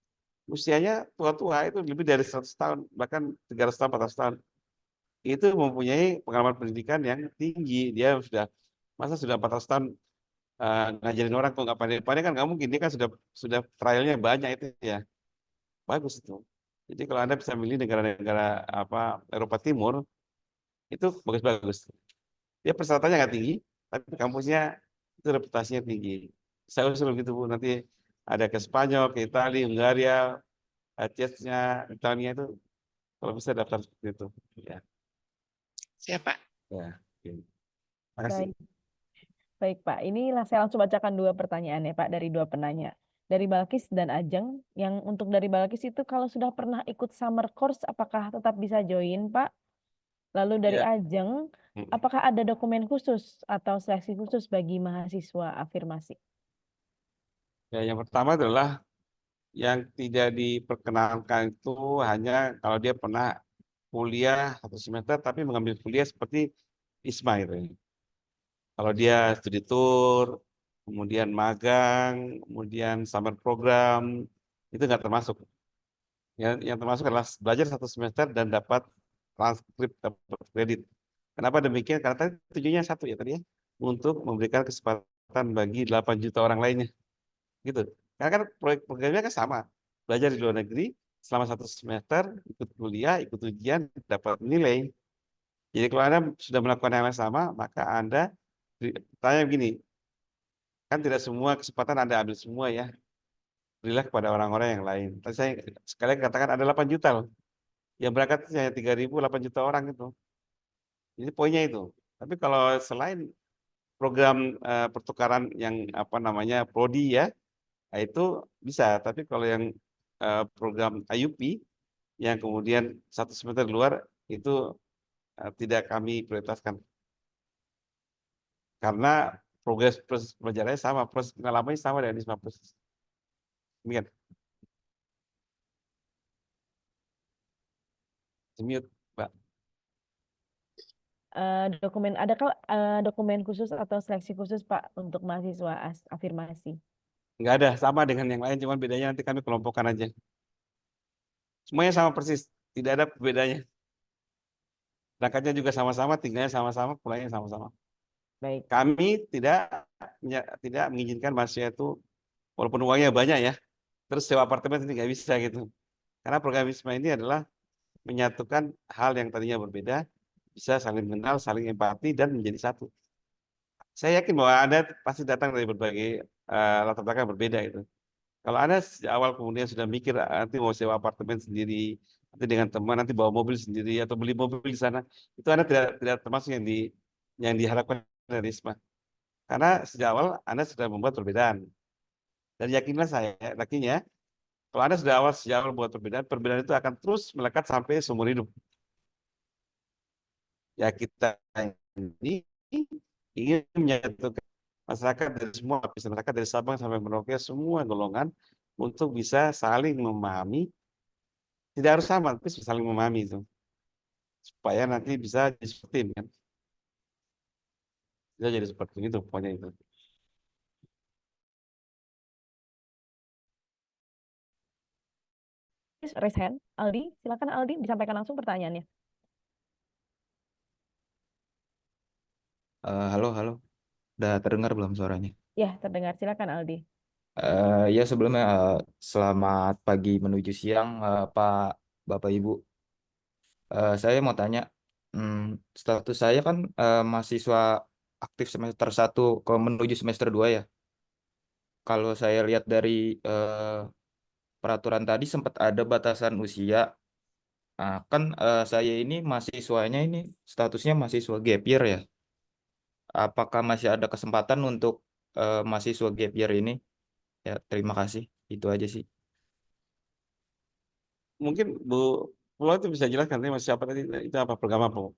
usianya tua-tua, itu lebih dari 100 tahun, bahkan 300 tahun, 400 tahun. Itu mempunyai pengalaman pendidikan yang tinggi. Dia masa sudah 400 tahun ngajarin orang kok nggak pandai-pandai kan nggak mungkin. Dia kan sudah trialnya banyak itu ya. Bagus itu. Jadi kalau Anda bisa milih negara-negara Eropa Timur, itu bagus-bagus. Dia persyaratannya nggak tinggi, tapi kampusnya itu reputasinya tinggi. Saya usul gitu Bu, nanti ada ke Spanyol, ke Italia, Hungaria, Czechnya, Italia itu kalau bisa daftar seperti itu. Ya. Siapa? Ya. Oke. Makasih. Baik Pak, inilah saya langsung bacakan 2 pertanyaan ya Pak dari 2 penanya. Dari Balkis dan Ajeng, yang untuk dari Balkis itu kalau sudah pernah ikut summer course apakah tetap bisa join Pak? Lalu dari Ya. Ajeng, apakah ada dokumen khusus atau seleksi khusus bagi mahasiswa afirmasi? Ya, yang pertama adalah yang tidak diperkenankan itu hanya kalau dia pernah kuliah 1 semester tapi mengambil kuliah seperti ISMA itu. Kalau dia studi tour, kemudian magang, kemudian summer program, itu nggak termasuk. Yang termasuk adalah belajar 1 semester dan dapat transkrip, dapat kredit. Kenapa demikian? Karena tadi tujuannya satu ya tadi ya, untuk memberikan kesempatan bagi 8 juta orang lainnya. Gitu. Karena kan proyek programnya kan sama. Belajar di luar negeri selama 1 semester, ikut kuliah, ikut ujian, dapat nilai. Jadi kalau Anda sudah melakukan hal yang sama, maka Anda tanya begini, kan tidak semua kesempatan Anda ambil semua ya. berilah kepada orang-orang yang lain. Tadi saya sekalian katakan ada 8 juta loh. Yang berangkat itu hanya 3.000, 8 juta orang itu. Jadi poinnya itu. Tapi kalau selain program pertukaran yang apa namanya prodi ya, nah itu bisa. Tapi kalau yang program IUP yang kemudian 1 semester di luar itu tidak kami prioritaskan. Karena proses pelajarannya sama, proses pengalamannya sama dengan ISMA Plus. Demikian. Mute, Mbak. Dokumen khusus atau seleksi khusus Pak untuk mahasiswa afirmasi? Nggak ada, sama dengan yang lain, cuman bedanya nanti kami kelompokkan aja. Semuanya sama persis, tidak ada bedanya. Berangkatnya juga sama-sama, tinggalnya sama-sama, pulangnya sama-sama. Baik. Kami tidak mengizinkan mahasiswa itu, walaupun uangnya banyak ya, terus sewa apartemen ini nggak bisa gitu. Karena program ISMA ini adalah menyatukan hal yang tadinya berbeda, bisa saling mengenal, saling empati, dan menjadi satu. Saya yakin bahwa Anda pasti datang dari berbagai latar belakang berbeda itu. Kalau Anda sejak awal kemudian sudah mikir nanti mau sewa apartemen sendiri, nanti dengan teman, nanti bawa mobil sendiri atau beli mobil di sana, itu Anda tidak termasuk yang diharapkan dari ISMA. Karena sejak awal Anda sudah membuat perbedaan. Dan yakinlah saya, yakinnya, kalau Anda sudah sejak awal membuat perbedaan, perbedaan itu akan terus melekat sampai seumur hidup. Ya kita ini ingin menyatukan masyarakat dari semua lapisan masyarakat dari Sabang sampai Merauke semua golongan untuk bisa saling memahami, tidak harus sama tapi saling memahami itu supaya nanti bisa jadi seperti tim kan, bisa jadi seperti itu pokoknya itu. Raise hand, Aldi, silakan Aldi disampaikan langsung pertanyaannya. Halo, udah terdengar belum suaranya? Ya, terdengar. Silakan Aldi. Ya sebelumnya selamat pagi menuju siang Pak, Bapak, Ibu. Saya mau tanya, status saya kan mahasiswa aktif semester 1 menuju semester 2 ya. Kalau saya lihat dari peraturan tadi sempat ada batasan usia. Kan saya ini mahasiswanya ini statusnya mahasiswa gap year ya. Apakah masih ada kesempatan untuk mahasiswa gap year ini? Ya, terima kasih. Itu aja sih. Mungkin Bu Pulau itu bisa jelaskan nanti siapa tadi itu apa program apa?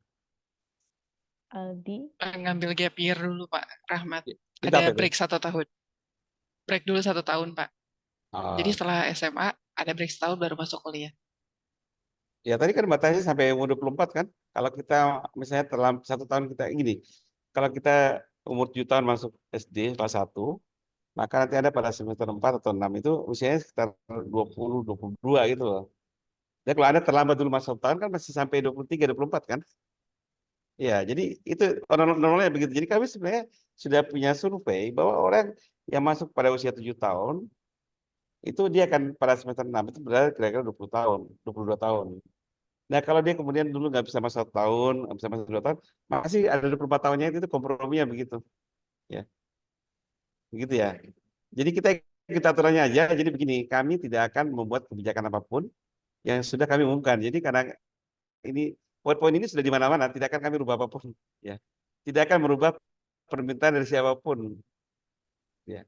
Aldi. Ngambil gap year dulu Pak Rahmat. Itu Ada apa itu? break 1 tahun. Break dulu 1 tahun Pak. Jadi Ah, setelah SMA ada break setahun baru masuk kuliah. ya tadi kan batasnya sampai umur 24 kan. Kalau kita misalnya dalam 1 tahun kita gini, kalau kita umur 7 tahun masuk SD kelas 1, maka nanti ada pada semester 4 atau 6 itu usianya sekitar 20, 22 gitu loh. Jadi kalau Anda terlambat dulu masuk 1 tahun kan masih sampai 23, 24 kan. Ya, jadi itu normalnya begitu. Jadi kami sebenarnya sudah punya survei bahwa orang yang masuk pada usia 7 tahun, itu dia akan pada semester 6 itu berada kira-kira 20 tahun, 22 tahun. Nah, kalau dia kemudian dulu nggak bisa masuk 1 tahun, nggak bisa masuk 2 tahun, masih ada 24 tahunnya itu komprominya begitu. Ya, begitu ya. Jadi kita aturannya aja. Jadi begini, kami tidak akan membuat kebijakan apapun yang sudah kami umumkan. Jadi karena ini PowerPoint ini sudah di mana-mana, tidak akan kami rubah apapun. Ya, tidak akan merubah permintaan dari siapapun. Ya,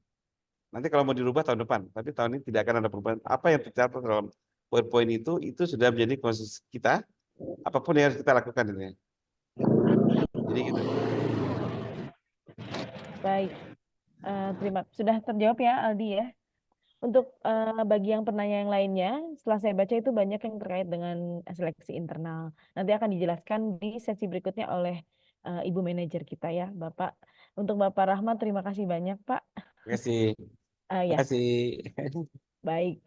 nanti kalau mau dirubah tahun depan, tapi tahun ini tidak akan ada perubahan. Apa yang tercatat dalam PowerPoint itu sudah menjadi konsensus kita. Apapun yang harus kita lakukan itu ya. Jadi gitu. Baik. Sudah terjawab ya Aldi ya. Untuk bagi yang penanya yang lainnya, setelah saya baca itu banyak yang terkait dengan seleksi internal. Nanti akan dijelaskan di sesi berikutnya oleh Ibu manajer kita ya, Bapak. Untuk Bapak Rahmat, terima kasih banyak, Pak. Terima kasih. Terima Ya, kasih. baik.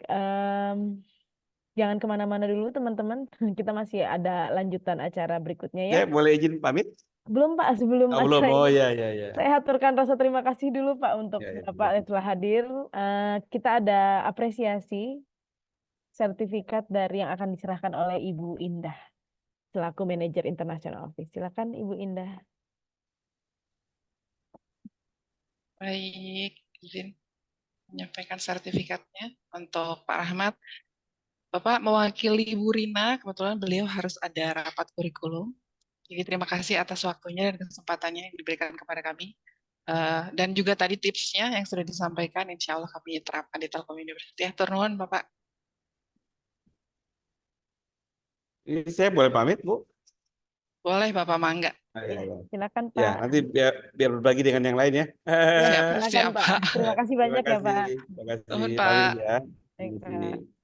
Jangan kemana-mana dulu, teman-teman. Kita masih ada lanjutan acara berikutnya ya. Saya boleh izin pamit? Belum, Pak. Sebelum Oh, belum. acara Oh ini, ya ya ya. saya haturkan rasa terima kasih dulu, Pak, untuk Ya, ya, Bapak yang telah hadir. Kita ada apresiasi sertifikat dari yang akan diserahkan oleh Ibu Indah selaku manajer International Office. Silakan Ibu Indah. Baik, izin. menyampaikan sertifikatnya untuk Pak Rahmat. Bapak mewakili Bu Rina, kebetulan beliau harus ada rapat kurikulum. Jadi terima kasih atas waktunya dan kesempatannya yang diberikan kepada kami. Dan juga tadi tipsnya yang sudah disampaikan, insya Allah kami terapkan di Telkom University. Hatur nuhun, Bapak. Ini saya boleh pamit, Bu? Boleh, Bapak Mangga. Silakan Ya, Pak. nanti biar berbagi dengan yang lain ya. Ya, Siap, silakan siap, Pak. Pak. Terima kasih Terima banyak ya Pak. kasih. Terima kasih. Nuhun, Pamit Pak. ya. Baik, Terima kasih. Pak.